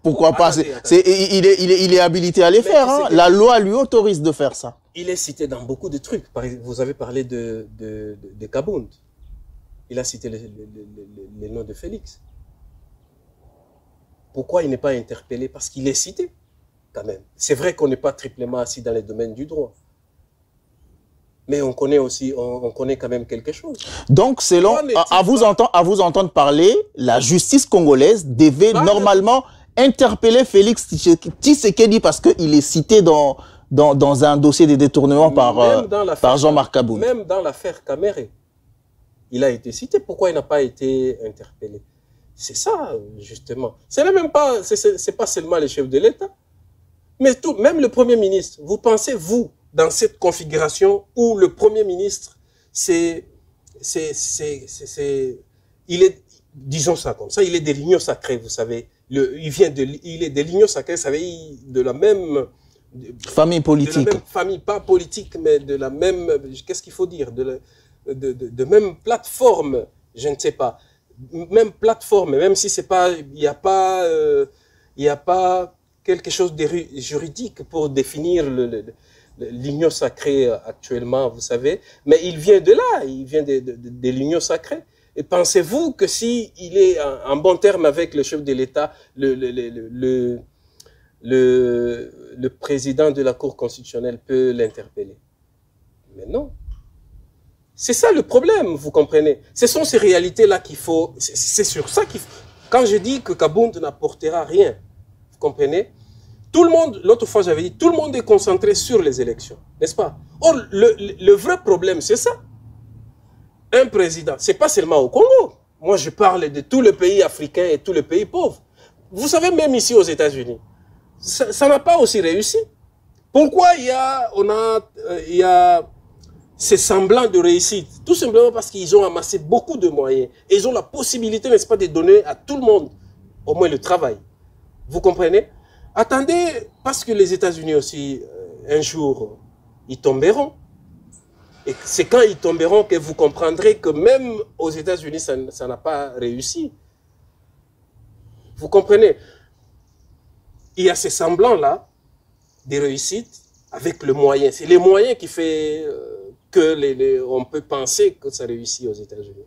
B: Pourquoi pas? Il est habilité à les faire. Hein. La loi lui autorise de faire ça.
A: Il est cité dans beaucoup de trucs. Vous avez parlé de Kabound. Il a cité le nom de Félix. Pourquoi il n'est pas interpellé? Parce qu'il est cité, quand même. C'est vrai qu'on n'est pas triplement assis dans les domaines du droit. Mais on connaît aussi, on connaît quand même quelque chose.
B: Donc, selon, à vous entendre parler, la justice congolaise devait normalement interpeller Félix Tshisekedi parce qu'il est cité dans un dossier de détournement par Jean-Marc Kabound.
A: Même dans l'affaire Caméré, il a été cité. Pourquoi il n'a pas été interpellé? C'est ça, justement. C'est même pas, c'est pas seulement les chefs de l'État, mais tout, même le Premier ministre. Vous pensez, vous, dans cette configuration où le Premier ministre, il est, disons ça comme ça, il est de l'union sacrée, vous savez. Il est de l'union sacrée, vous savez, de la même
B: famille politique.
A: De la même famille, pas politique, mais de la même, qu'est-ce qu'il faut dire, de même plateforme, je ne sais pas. Même plateforme, même si c'est pas, il n'y a pas quelque chose de juridique pour définir l'union sacrée actuellement, vous savez, mais il vient de là, il vient de l'union sacrée. Et pensez-vous que si il est en bon terme avec le chef de l'État, le président de la Cour constitutionnelle peut l'interpeller? Mais non. C'est ça le problème, vous comprenez? Ce sont ces réalités-là qu'il faut... C'est sur ça qu'il faut... Quand je dis que Kabound n'apportera rien, vous comprenez? Tout le monde, l'autre fois j'avais dit, tout le monde est concentré sur les élections, n'est-ce pas? Or, le vrai problème, c'est ça. Un président, c'est pas seulement au Congo. Moi, je parle de tous les pays africains et tous les pays pauvres. Vous savez, même ici aux États-Unis, ça n'a pas aussi réussi. Pourquoi il y a ces semblants de réussite? Tout simplement parce qu'ils ont amassé beaucoup de moyens. Et ils ont la possibilité, n'est-ce pas, de donner à tout le monde au moins le travail. Vous comprenez? Attendez, parce que les États-Unis aussi, un jour, ils tomberont. Et c'est quand ils tomberont que vous comprendrez que même aux États-Unis, ça n'a pas réussi. Vous comprenez? Il y a ces semblants-là de réussite avec le moyen. C'est les moyens qui fait que on peut penser que ça réussit aux États-Unis.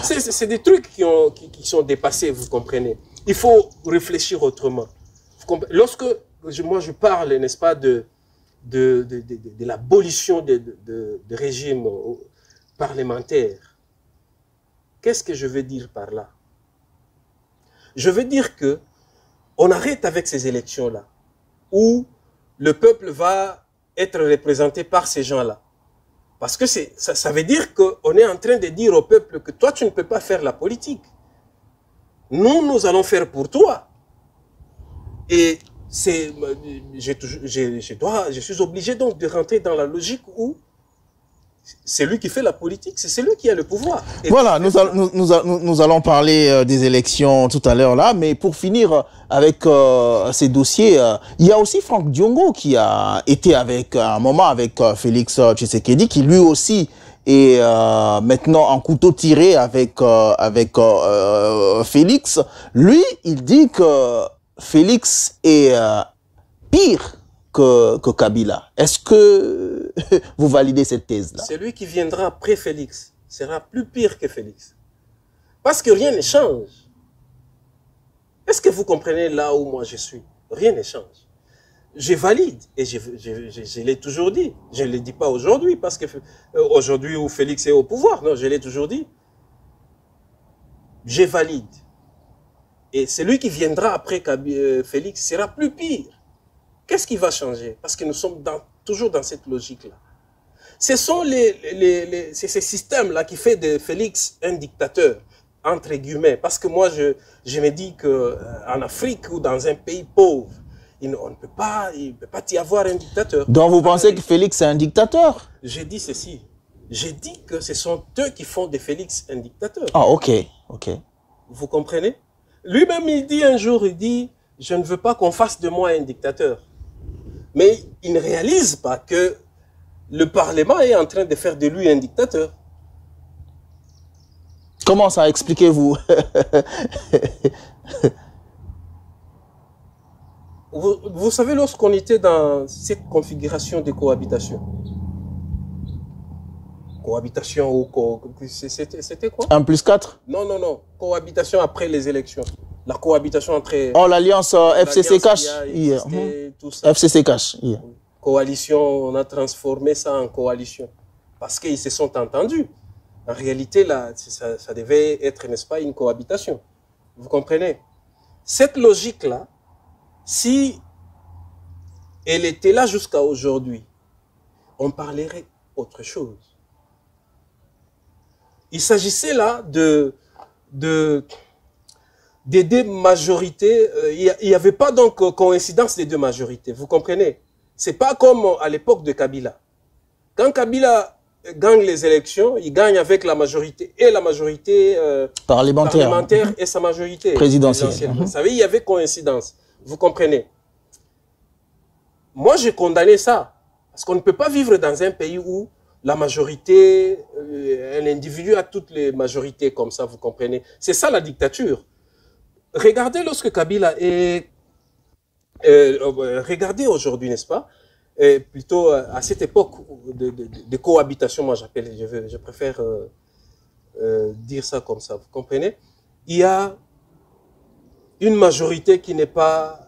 A: C'est des trucs qui sont dépassés, vous comprenez? Il faut réfléchir autrement. Lorsque moi je parle, n'est-ce pas, de l'abolition de régime parlementaire, qu'est-ce que je veux dire par là? Je veux dire que on arrête avec ces élections-là, où le peuple va être représenté par ces gens-là. Parce que ça veut dire qu'on est en train de dire au peuple que toi, tu ne peux pas faire la politique. Nous allons faire pour toi. Et je suis obligé donc de rentrer dans la logique où c'est lui qui fait la politique, c'est celui qui a le pouvoir. Et
B: voilà, nous allons parler des élections tout à l'heure là, mais pour finir avec ces dossiers, il y a aussi Franck Diongo qui a été avec un moment avec Félix Tshisekedi, qui lui aussi est maintenant en couteau tiré avec Félix. Lui, il dit que Félix est pire que Kabila. Est-ce que vous validez cette thèse-là?
A: Celui qui viendra après Félix sera plus pire que Félix. Parce que rien ne change. Est-ce que vous comprenez là où moi je suis? Rien ne change. Je valide, et je l'ai toujours dit. Je ne le dis pas aujourd'hui, parce que aujourd'hui où Félix est au pouvoir, non, je l'ai toujours dit. Je valide. Et celui qui viendra après Félix sera plus pire. Qu'est-ce qui va changer? Parce que nous sommes toujours dans cette logique-là. Ce sont ces systèmes-là qui font de Félix un dictateur, entre guillemets. Parce que moi, je me dis qu'en Afrique ou dans un pays pauvre, il ne peut pas y avoir un dictateur.
B: Donc vous pensez que Félix est un dictateur?
A: J'ai dit ceci. J'ai dit que ce sont eux qui font de Félix un dictateur.
B: Ah, ok, ok.
A: Vous comprenez? Lui-même, il dit un jour, il dit, je ne veux pas qu'on fasse de moi un dictateur. Mais il ne réalise pas que le Parlement est en train de faire de lui un dictateur.
B: Comment ça? Expliquez-vous.
A: Vous savez, lorsqu'on était dans cette configuration de cohabitation, c'était quoi?
B: 1+4?
A: Non, non, non. Cohabitation après les élections. La cohabitation entre...
B: Oh, l'alliance FCC Cash.
A: Tout ça.
B: FCC Cash. Yeah.
A: Coalition, on a transformé ça en coalition. Parce qu'ils se sont entendus. En réalité, là, ça devait être, n'est-ce pas, une cohabitation. Vous comprenez? Cette logique-là, si elle était là jusqu'à aujourd'hui, on parlerait autre chose. Il s'agissait là des deux majorités. Il n'y avait pas donc coïncidence des deux majorités. Vous comprenez? C'est pas comme à l'époque de Kabila. Quand Kabila gagne les élections, il gagne avec la majorité et la majorité parlementaire et sa majorité présidentielle. Vous savez, il y avait coïncidence. Vous comprenez? Moi, j'ai condamné ça. Parce qu'on ne peut pas vivre dans un pays où la majorité, un individu a toutes les majorités comme ça, vous comprenez? C'est ça la dictature. Regardez lorsque Kabila est... regardez aujourd'hui, n'est-ce pas? Plutôt à cette époque de cohabitation, moi j'appelle, je préfère dire ça comme ça, vous comprenez? Il y a une majorité qui n'est pas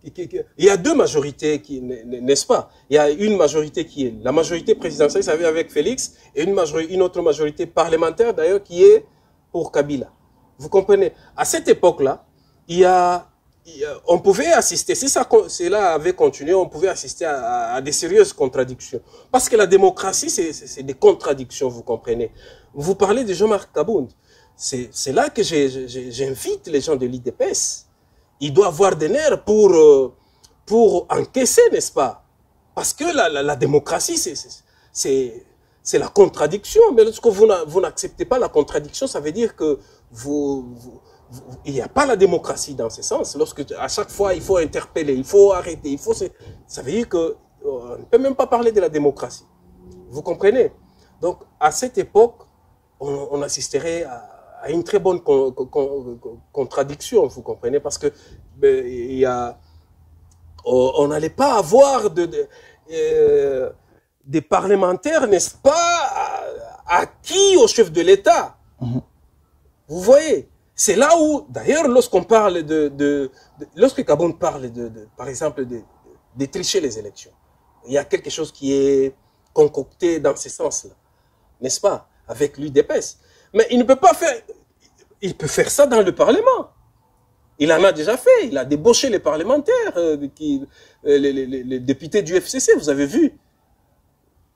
A: il y a deux majorités, n'est-ce pas? Il y a une majorité qui est la majorité présidentielle, ça veut dire avec Félix, et une autre majorité parlementaire d'ailleurs qui est pour Kabila. Vous comprenez? À cette époque-là, on pouvait assister, si cela avait continué, on pouvait assister à des sérieuses contradictions. Parce que la démocratie, c'est des contradictions, vous comprenez. Vous parlez de Jean-Marc Kabound. C'est là que j'invite les gens de l'IDPS. Il doit avoir des nerfs pour encaisser, n'est-ce pas? Parce que la démocratie, c'est la contradiction. Mais lorsque vous n'acceptez pas la contradiction, ça veut dire que il n'y a pas la démocratie dans ce sens. Lorsque à chaque fois, il faut interpeller, il faut arrêter, ça veut dire qu'on ne peut même pas parler de la démocratie. Vous comprenez? Donc, à cette époque, on assisterait à une très bonne contradiction, vous comprenez? Parce que on n'allait pas avoir des parlementaires, n'est-ce pas, acquis au chef de l'État. Vous voyez? C'est là où, d'ailleurs, lorsqu'on parle lorsque Kabound parle par exemple, de tricher les élections, il y a quelque chose qui est concocté dans ce sens-là, n'est-ce pas, avec l'UDPS. Mais il ne peut pas faire, il peut faire ça dans le Parlement. Il en a déjà fait, il a débauché les parlementaires, les députés du FCC, vous avez vu.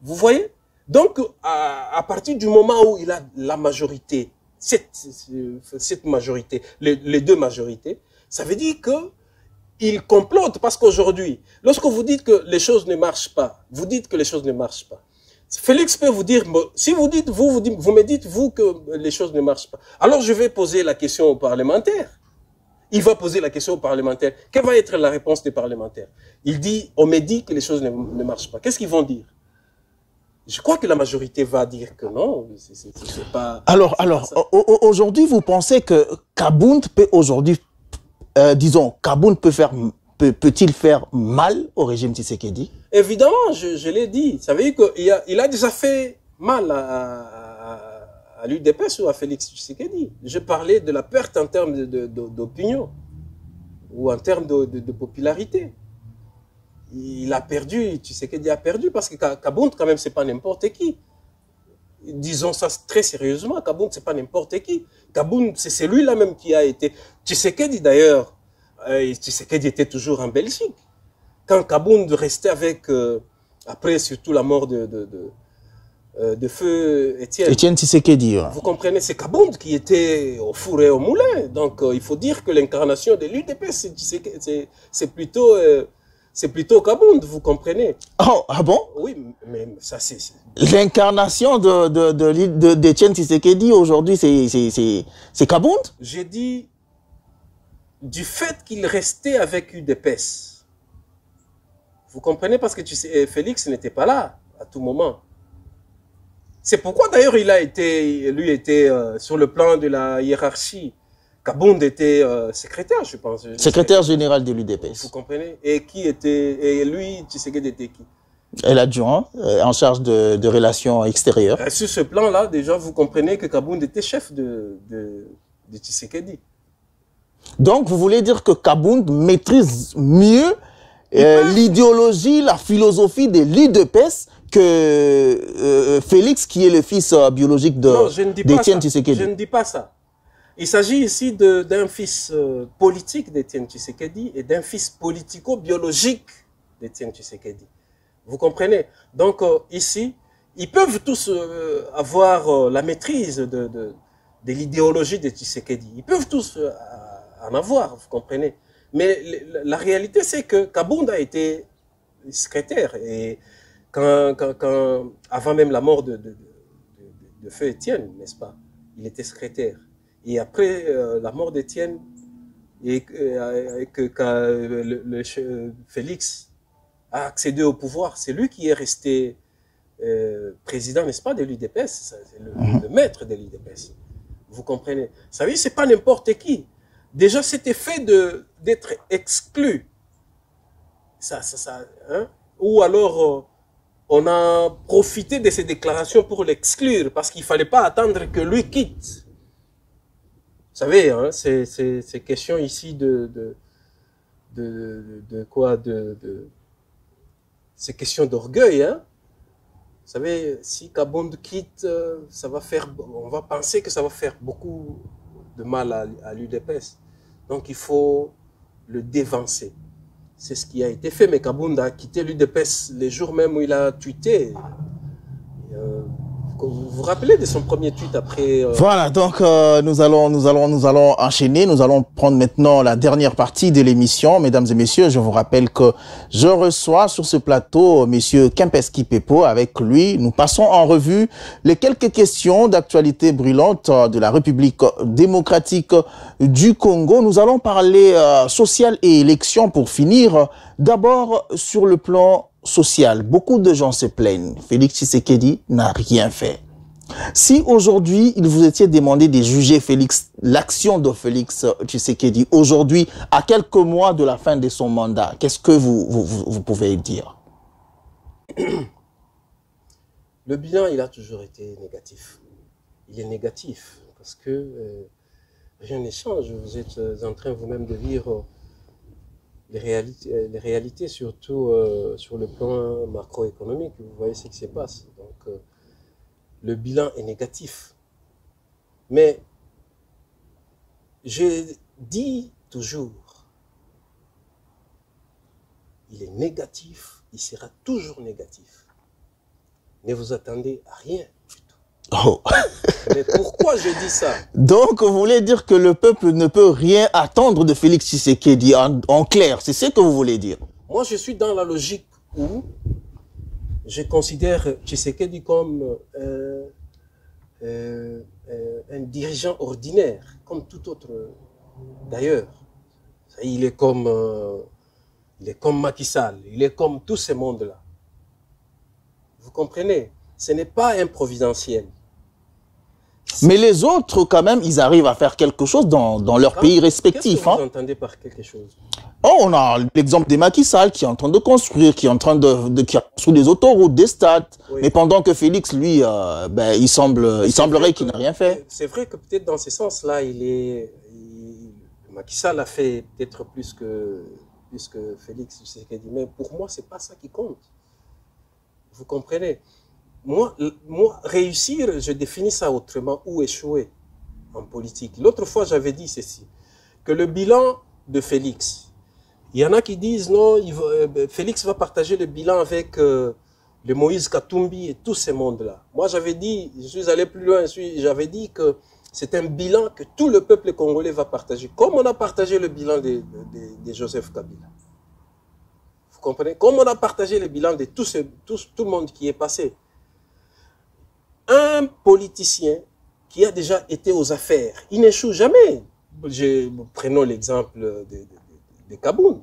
A: Vous voyez? Donc, à partir du moment où il a la majorité, cette majorité, les deux majorités, ça veut dire qu'il complote. Parce qu'aujourd'hui, lorsque vous dites que les choses ne marchent pas, vous dites que les choses ne marchent pas. Félix peut vous dire, si vous dites, vous me dites, vous, que les choses ne marchent pas. Alors je vais poser la question aux parlementaires. Il va poser la question aux parlementaires. Quelle va être la réponse des parlementaires? Il dit, on me dit que les choses ne marchent pas. Qu'est-ce qu'ils vont dire? Je crois que la majorité va dire que non, c'est pas...
B: Alors, aujourd'hui, vous pensez que Kabound peut aujourd'hui, disons, Kabound peut-il faire mal au régime Tshisekedi?
A: Évidemment, je l'ai dit. Ça veut dire qu'il a déjà fait mal à l'UDPS ou à Félix Tshisekedi. Je parlais de la perte en termes d'opinion ou en termes de popularité. Il a perdu, Tshisekedi a perdu parce que Kabound, quand même, c'est pas n'importe qui. Disons ça très sérieusement, Kabound, c'est pas n'importe qui. Kabound, c'est celui-là même qui a été... Tshisekedi, d'ailleurs, Tshisekedi était toujours en Belgique. Quand Kabound restait avec... après, surtout la mort de feu Étienne
B: Tshisekedi. Ouais.
A: Vous comprenez, c'est Kabound qui était au four et au moulin. Donc, il faut dire que l'incarnation de l'UDP, c'est plutôt... c'est plutôt Kabound, vous comprenez?
B: Oh, ah bon?
A: Oui, mais ça c'est...
B: L'incarnation d'Étienne Tshisekedi aujourd'hui, c'est Kabound?
A: J'ai dit, du fait qu'il restait avec UDPS. Vous comprenez? Parce que Félix n'était pas là à tout moment. C'est pourquoi d'ailleurs lui était sur le plan de la hiérarchie. Kabound était secrétaire, je pense.
B: Secrétaire général de l'UDPS.
A: Vous comprenez? Et lui, Tshisekedi était qui?
B: Et l'adjoint en charge de relations extérieures.
A: Sur ce plan-là, déjà, vous comprenez que Kabound était chef de Tshisekedi.
B: Donc, vous voulez dire que Kabound maîtrise mieux l'idéologie, la philosophie de l'UDPS que Félix, qui est le fils biologique d'Étienne Tshisekedi?
A: Je ne dis pas ça. Il s'agit ici d'un fils politique d'Étienne Tshisekedi et d'un fils politico-biologique d'Étienne Tshisekedi. Vous comprenez? Donc ici, ils peuvent tous avoir la maîtrise de l'idéologie de Tshisekedi. Ils peuvent tous en avoir, vous comprenez? Mais la réalité, c'est que Kabound a été secrétaire. Et avant même la mort de feu Étienne, n'est-ce pas? Il était secrétaire. Et après la mort d'Étienne, et que Félix a accédé au pouvoir, c'est lui qui est resté président, n'est-ce pas, de l'UDPS, c'est le maître de l'UDPS. Vous comprenez? Vous savez, c'est pas n'importe qui. Déjà, cet effet d'être exclu, hein? Ou alors on a profité de ces déclarations pour l'exclure, parce qu'il ne fallait pas attendre que lui quitte. Vous savez, hein, c'est question ici de c'est question d'orgueil, hein. Vous savez, si Kabound quitte, on va penser que ça va faire beaucoup de mal à l'UDPS. Donc il faut le dévancer. C'est ce qui a été fait, mais Kabound a quitté l'UDPS les jours même où il a tweeté. Vous vous rappelez de son premier tweet après
B: Voilà, donc nous allons enchaîner, nous allons prendre maintenant la dernière partie de l'émission. Mesdames et messieurs, je vous rappelle que je reçois sur ce plateau monsieur Kempeski Pepo. Avec lui, nous passons en revue les quelques questions d'actualité brûlante de la République démocratique du Congo. Nous allons parler social et élection pour finir. D'abord, sur le plan social, beaucoup de gens se plaignent. Félix Tshisekedi n'a rien fait. Si aujourd'hui, il vous était demandé de juger l'action de Félix Tshisekedi, aujourd'hui, à quelques mois de la fin de son mandat, qu'est-ce que vous pouvez dire?
A: Le bilan, il a toujours été négatif. Il est négatif parce que rien ne change. Vous êtes en train vous-même de vivre les réalités surtout sur le plan macroéconomique. Vous voyez ce qui se passe. Donc, le bilan est négatif. Mais je dis toujours, il est négatif, il sera toujours négatif. Ne vous attendez à rien du tout.
B: Oh.
A: Mais pourquoi je dis ça?
B: Donc, vous voulez dire que le peuple ne peut rien attendre de Félix Tshisekedi en clair, c'est ce que vous voulez dire?
A: Moi, je suis dans la logique où je considère Tshisekedi comme un dirigeant ordinaire, comme tout autre d'ailleurs. Il est comme Macky Sall, il est comme tous ces mondes-là. Vous comprenez? Ce n'est pas un providentiel.
B: Mais les autres, quand même, ils arrivent à faire quelque chose dans leur pays respectif.
A: Qu'est-ce que vous entendez par quelque chose?
B: Oh, on a l'exemple de Macky Sall qui est en train de construire, qui est en train qui a construit des autoroutes, des stades. Oui. Mais pendant que Félix, lui, il semblerait qu'il n'a rien fait.
A: C'est vrai que peut-être dans ce sens-là, Macky Sall a fait peut-être plus que Félix. Mais pour moi, c'est pas ça qui compte. Vous comprenez? Moi, réussir, je définis ça autrement, ou échouer en politique. L'autre fois, j'avais dit ceci, que le bilan de Félix, il y en a qui disent non, Félix va partager le bilan avec le Moïse Katumbi et tous ces mondes-là. Moi, j'avais dit, je suis allé plus loin, j'avais dit que c'est un bilan que tout le peuple congolais va partager, comme on a partagé le bilan de Joseph Kabila. Vous comprenez? Comme on a partagé le bilan de tout le monde qui est passé. Un politicien qui a déjà été aux affaires, il n'échoue jamais. Prenons l'exemple de Kabound.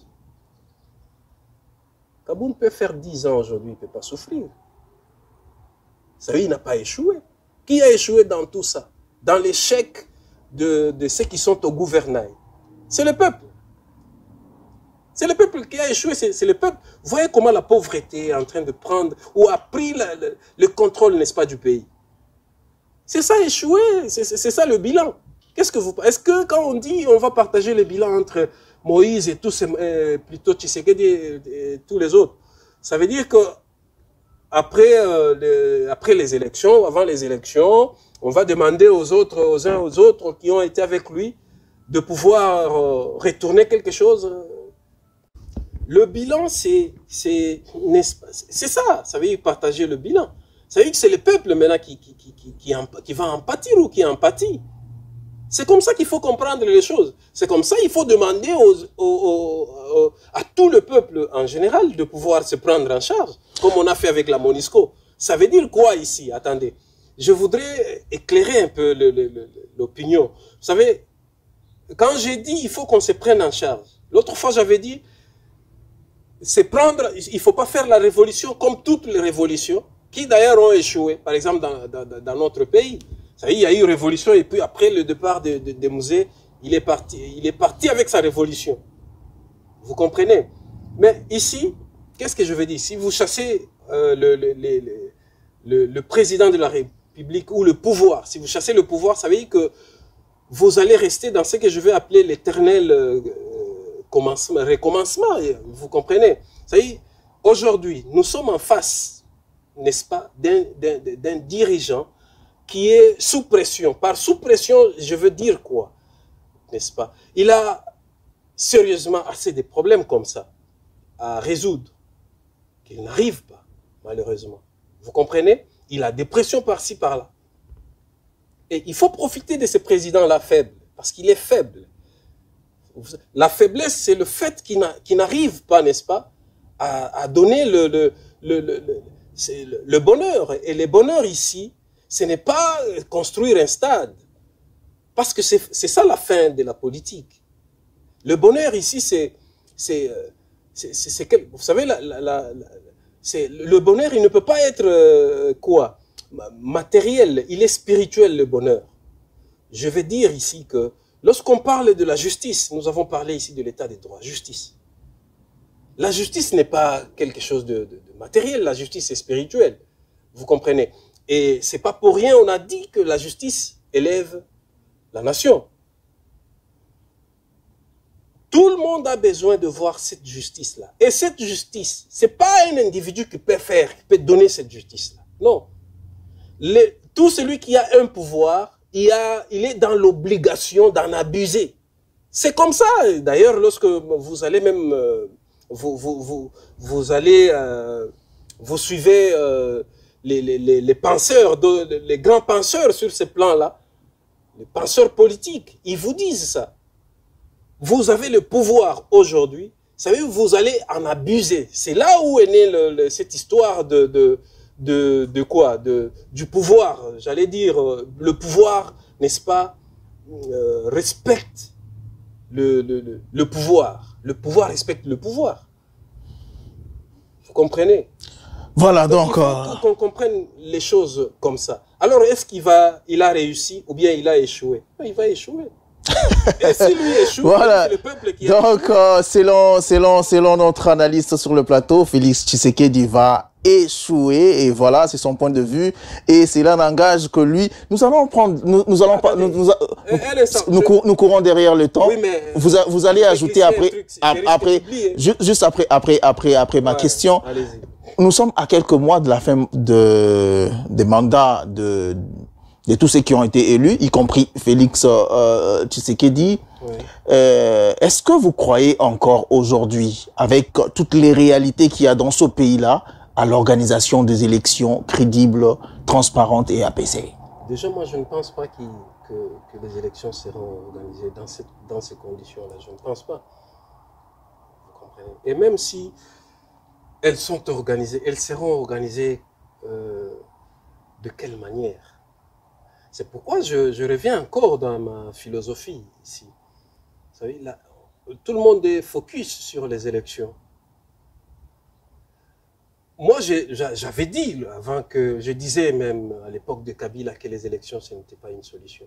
A: Kabound peut faire 10 ans aujourd'hui, il ne peut pas souffrir. Ça veut dire qu'il n'a pas échoué. Qui a échoué dans tout ça? Dans l'échec de ceux qui sont au gouvernail? C'est le peuple. C'est le peuple qui a échoué, c'est le peuple. Vous voyez comment la pauvreté est en train de prendre, ou a pris le contrôle, n'est-ce pas, du pays. C'est ça échoué, c'est ça le bilan. Est-ce que quand on dit on va partager le bilan entre Moïse et tous plutôt Tshisekedi et tous les autres, ça veut dire que après les élections, avant les élections, on va demander aux uns aux autres qui ont été avec lui de pouvoir retourner quelque chose. Le bilan, c'est ça veut dire partager le bilan. Ça veut dire que c'est le peuple maintenant qui va en pâtir ou qui en pâtit. C'est comme ça qu'il faut comprendre les choses. C'est comme ça qu'il faut demander à tout le peuple en général de pouvoir se prendre en charge, comme on a fait avec la MONUSCO. Ça veut dire quoi ici? Attendez, je voudrais éclairer un peu l'opinion. Vous savez, quand j'ai dit il faut qu'on se prenne en charge, l'autre fois j'avais dit, il ne faut pas faire la révolution comme toutes les révolutions, qui d'ailleurs ont échoué, par exemple dans notre pays. Il y a eu une révolution et puis après le départ de Mouzé, il est parti avec sa révolution. Vous comprenez? Mais ici, qu'est-ce que je veux dire? Si vous chassez le président de la République ou le pouvoir, si vous chassez le pouvoir, ça veut dire que vous allez rester dans ce que je vais appeler l'éternel recommencement, vous comprenez? Aujourd'hui, nous sommes en face, n'est-ce pas, d'un dirigeant qui est sous pression. Par sous pression, je veux dire quoi, n'est-ce pas? Il a sérieusement assez de problèmes comme ça à résoudre, qu'il n'arrive pas, malheureusement. Vous comprenez? Il a des pressions par-ci, par-là. Et il faut profiter de ce président-là faible, parce qu'il est faible. La faiblesse, c'est le fait qu'il n'arrive pas, n'est-ce pas, à donner le bonheur. Et le bonheur ici, ce n'est pas construire un stade. Parce que c'est ça la fin de la politique. Le bonheur ici, vous savez, le bonheur, il ne peut pas être quoi? Matériel, il est spirituel, le bonheur. Je vais dire ici que lorsqu'on parle de la justice, nous avons parlé ici de l'état des droits, justice. La justice n'est pas quelque chose de matériel, la justice est spirituelle. Vous comprenez? Et c'est pas pour rien, on a dit que la justice élève la nation. Tout le monde a besoin de voir cette justice-là. Et cette justice, c'est pas un individu qui peut faire, qui peut donner cette justice-là. Non. Tout celui qui a un pouvoir, il est dans l'obligation d'en abuser. C'est comme ça. D'ailleurs, lorsque vous allez même, vous suivez les penseurs, les grands penseurs sur ce plan-là, les penseurs politiques, ils vous disent ça. Vous avez le pouvoir aujourd'hui, vous savez, vous allez en abuser. C'est là où est née cette histoire de quoi? Du pouvoir, j'allais dire, le pouvoir, n'est-ce pas, respecte le pouvoir. Le pouvoir respecte le pouvoir. Vous comprenez?
B: Voilà, donc...
A: Il faut qu'on comprenne les choses comme ça. Alors, est-ce qu'il a réussi ou bien il a échoué? Il va échouer. Et si lui échoue,
B: voilà.
A: c'est le peuple qui
B: donc, selon notre analyste sur le plateau, Félix Tshisekedi va échouer, et voilà, c'est son point de vue, et cela n'engage que lui. Nous allons prendre, nous courons derrière le temps.
A: Oui, mais
B: vous allez ajouter après, juste après ma question. Nous sommes à quelques mois de la fin des mandats de tous ceux qui ont été élus, y compris Félix Tshisekedi. Oui. Est-ce que vous croyez encore aujourd'hui, avec toutes les réalités qu'il y a dans ce pays-là, à l'organisation des élections crédibles, transparentes et apaisées?
A: Déjà, moi, je ne pense pas que les élections seront organisées dans ces conditions-là. Je ne pense pas. Vous comprenez? Et même si elles sont organisées, elles seront organisées de quelle manière? C'est pourquoi je reviens encore dans ma philosophie ici. Vous savez, là, tout le monde est focus sur les élections. Moi, j'avais dit, avant que je disais même à l'époque de Kabila que les élections, ce n'était pas une solution.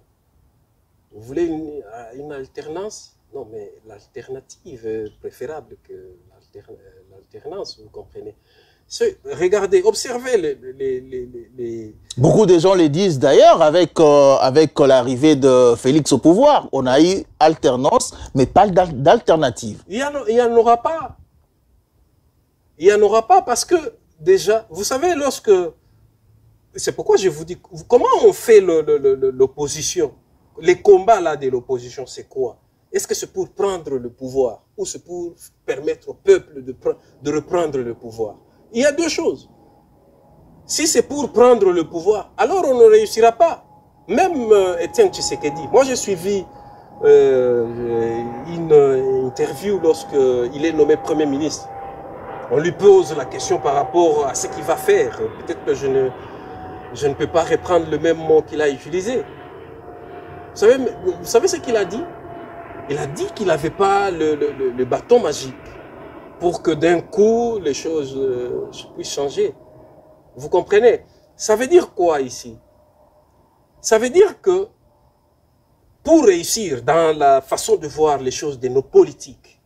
A: Vous voulez une alternance? Non, mais l'alternative est préférable que l'alternance, vous comprenez. Regardez, observez les...
B: Beaucoup de gens le disent d'ailleurs avec l'arrivée de Félix au pouvoir. On a eu alternance, mais pas d'alternative.
A: Il n'y en aura pas. Il n'y en aura pas parce que déjà, vous savez, c'est pourquoi je vous dis, comment on fait l'opposition? Les combats là de l'opposition, c'est quoi? Est-ce que c'est pour prendre le pouvoir ou c'est pour permettre au peuple de reprendre le pouvoir? Il y a deux choses. Si c'est pour prendre le pouvoir, alors on ne réussira pas. Même Etienne Tshisekedi, moi j'ai suivi une interview lorsqu'il est nommé Premier ministre. On lui pose la question par rapport à ce qu'il va faire. Peut-être que je ne peux pas reprendre le même mot qu'il a utilisé. Vous savez ce qu'il a dit? Il a dit qu'il n'avait pas le bâton magique pour que d'un coup, les choses puissent changer. Vous comprenez? Ça veut dire quoi ici? Ça veut dire que pour réussir dans la façon de voir les choses de nos politiques,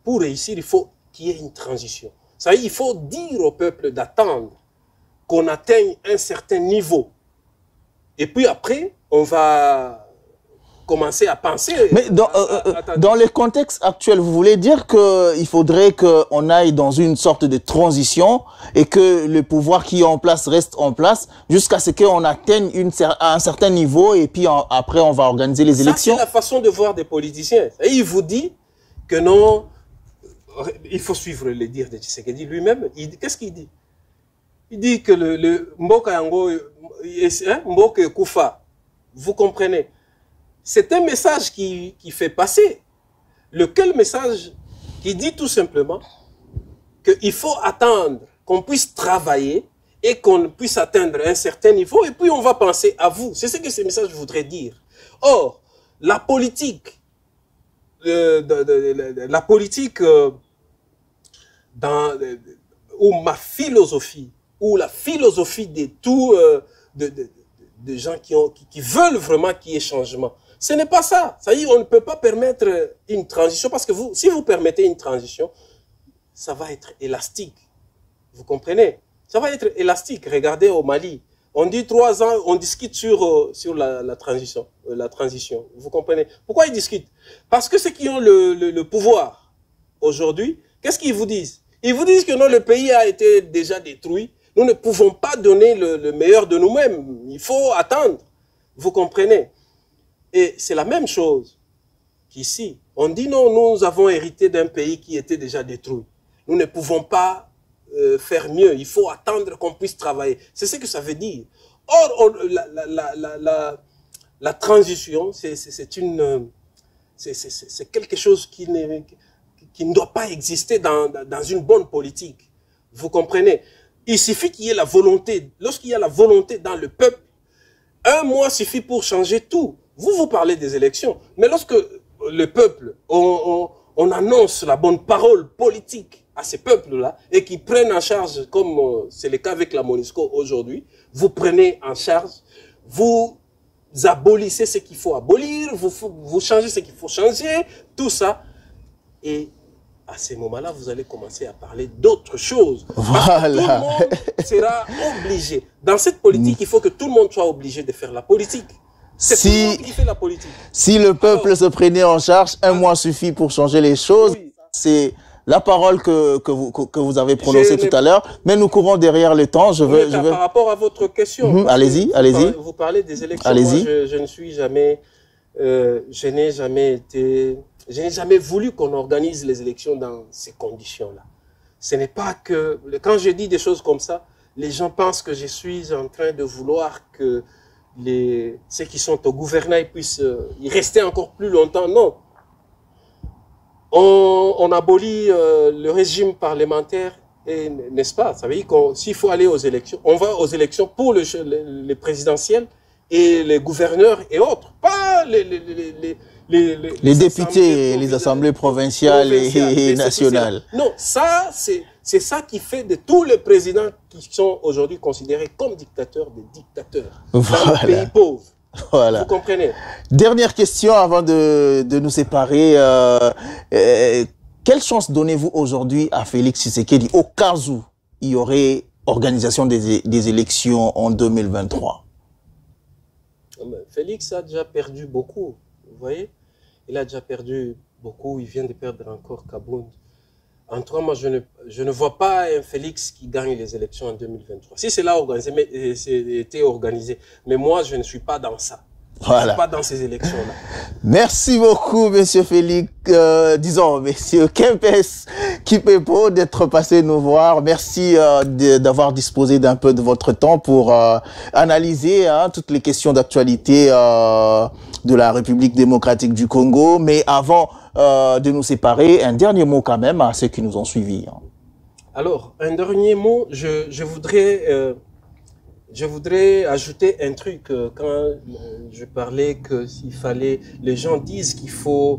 A: pour réussir, il faut qu'il y ait une transition. Ça veut dire, il faut dire au peuple d'attendre qu'on atteigne un certain niveau. Et puis après, on va commencer à penser.
B: Mais dans le contexte actuel, vous voulez dire qu'il faudrait qu'on aille dans une sorte de transition et que le pouvoir qui est en place reste en place jusqu'à ce qu'on atteigne un certain niveau et puis après on va organiser les élections?
A: C'est la façon de voir des politiciens. Et il vous dit que non, il faut suivre les dires de Tshisekedi lui-même. Qu'est-ce qu'il dit? Il dit que le Mboka Yango, Mboka Koufa, vous comprenez? C'est un message qui fait passer. Lequel message qui dit tout simplement qu'il faut attendre qu'on puisse travailler et qu'on puisse atteindre un certain niveau et puis on va penser à vous. C'est ce que ce message voudrait dire. Or, la politique, ou ma philosophie, ou la philosophie de tous de gens qui veulent vraiment qu'il y ait changement. Ce n'est pas ça. Ça y est, on ne peut pas permettre une transition parce que si vous permettez une transition, ça va être élastique. Vous comprenez? Ça va être élastique. Regardez au Mali. On dit 3 ans, on discute sur la transition. Vous comprenez? Pourquoi ils discutent? Parce que ceux qui ont le pouvoir aujourd'hui, qu'est-ce qu'ils vous disent? Ils vous disent que non, le pays a été déjà détruit. Nous ne pouvons pas donner le meilleur de nous-mêmes. Il faut attendre. Vous comprenez? Et c'est la même chose qu'ici. On dit non, nous avons hérité d'un pays qui était déjà détruit. Nous ne pouvons pas faire mieux. Il faut attendre qu'on puisse travailler. C'est ce que ça veut dire. Or, la transition, c'est quelque chose qui ne doit pas exister dans une bonne politique. Vous comprenez? Il suffit qu'il y ait la volonté. Lorsqu'il y a la volonté dans le peuple, 1 mois suffit pour changer tout. Vous parlez des élections, mais lorsque le peuple, on annonce la bonne parole politique à ces peuples-là et qui prennent en charge, comme c'est le cas avec la MONUSCO aujourd'hui, vous prenez en charge, vous abolissez ce qu'il faut abolir, vous changez ce qu'il faut changer, tout ça. Et à ce moment-là, vous allez commencer à parler d'autres choses. Voilà. Tout le monde sera obligé. Dans cette politique, il faut que tout le monde soit obligé de faire la politique. C'est tout le monde qui fait la politique.
B: Si le peuple se prenait en charge, 1 mois suffit pour changer les choses. Oui. C'est la parole que vous avez prononcée tout à l'heure. Mais nous courons derrière le temps.
A: Par rapport à votre question.
B: Allez-y.
A: Vous parlez des élections.
B: Allez-y.
A: Moi, je ne suis jamais... je n'ai jamais voulu qu'on organise les élections dans ces conditions-là. Ce n'est pas que... Quand je dis des choses comme ça, les gens pensent que je suis en train de vouloir que ceux qui sont au gouvernail puissent y rester encore plus longtemps. Non. On abolit le régime parlementaire, n'est-ce pas? Ça veut dire que s'il faut aller aux élections, on va aux élections pour les présidentielles et les gouverneurs et autres, pas les
B: députés et les assemblées provinciales et nationales.
A: Non, ça, c'est ça qui fait de tous les présidents qui sont aujourd'hui considérés comme dictateurs, des dictateurs. Voilà. Dans le pays pauvre.
B: Voilà.
A: Vous comprenez?
B: Dernière question avant de nous séparer. Quelle chance donnez-vous aujourd'hui à Félix Tshisekedi au cas où il y aurait organisation des élections en 2023?
A: Félix a déjà perdu beaucoup. Vous voyez, il a déjà perdu beaucoup, il vient de perdre encore Kabound. En tout cas, moi, je ne vois pas un Félix qui gagne les élections en 2023. Si c'est là organisé, mais c'était organisé. Mais moi, je ne suis pas dans ça. Voilà. Je ne suis pas dans ces élections-là.
B: Merci beaucoup, monsieur Félix, monsieur Kempes Kipepo, d'être passé nous voir. Merci d'avoir disposé d'un peu de votre temps pour analyser toutes les questions d'actualité de la République démocratique du Congo. Mais avant de nous séparer, un dernier mot quand même à ceux qui nous ont suivis.
A: Alors, un dernier mot, je voudrais ajouter un truc. Quand je parlais que s'il fallait, les gens disent qu'il faut,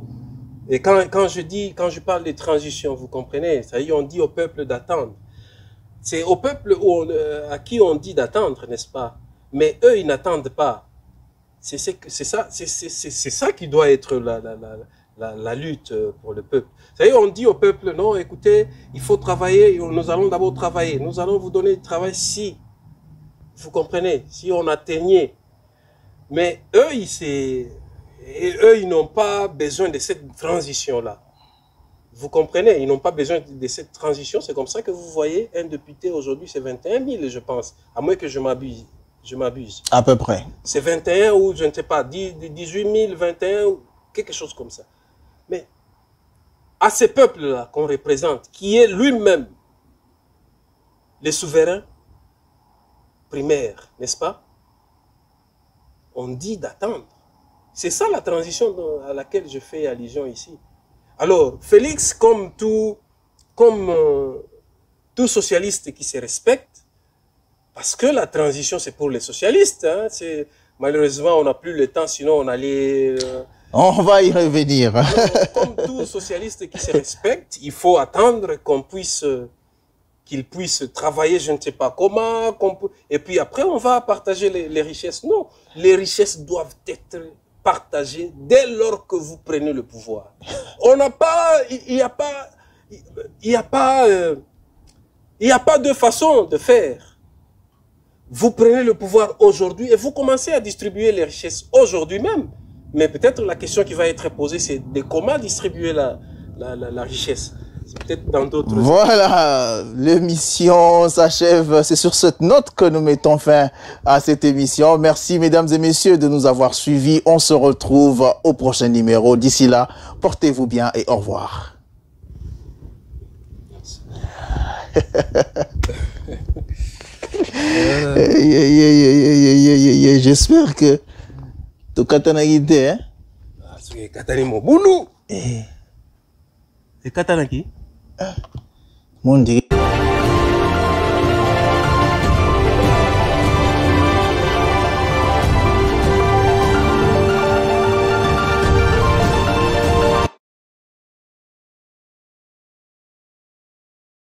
A: et quand je parle de transition, vous comprenez, ça y est, on dit au peuple d'attendre. C'est au peuple à qui on dit d'attendre, n'est-ce pas? Mais eux, ils n'attendent pas. C'est ça qui doit être la lutte pour le peuple. Ça y est, on dit au peuple, non, écoutez, il faut travailler, nous allons d'abord travailler, nous allons vous donner du travail si, vous comprenez, si on atteignait. Mais eux, Et eux, ils n'ont pas besoin de cette transition-là. Vous comprenez? Ils n'ont pas besoin de cette transition. C'est comme ça que vous voyez un député aujourd'hui, c'est 21 000, je pense. À moins que je m'abuse.
B: À peu près.
A: C'est 21 ou je ne sais pas, 18 000, 21, quelque chose comme ça. Mais à ces peuples-là qu'on représente, qui est lui-même les souverains primaires, n'est-ce pas? On dit d'attendre. C'est ça la transition à laquelle je fais allusion ici. Alors, Félix, comme tout socialiste qui se respecte, parce que la transition, c'est pour les socialistes. Hein, malheureusement, on n'a plus le temps, sinon on allait...
B: On va y revenir.
A: Comme tout socialiste qui se respecte, il faut attendre qu'il puisse travailler, je ne sais pas comment, et puis après, on va partager les richesses. Non, les richesses doivent être partagées dès lors que vous prenez le pouvoir. On n'a pas... Il n'y a pas de façon de faire. Vous prenez le pouvoir aujourd'hui et vous commencez à distribuer les richesses aujourd'hui même. Mais peut-être la question qui va être posée, c'est de comment distribuer la richesse. Peut-être dans d'autres...
B: Voilà, l'émission s'achève. C'est sur cette note que nous mettons fin à cette émission. Merci mesdames et messieurs de nous avoir suivis. On se retrouve au prochain numéro. D'ici là, portez-vous bien et au revoir. J'espère que tu katanagite, hein?
A: Katani Mobulu. Et Katanaki?
B: Mon Dieu.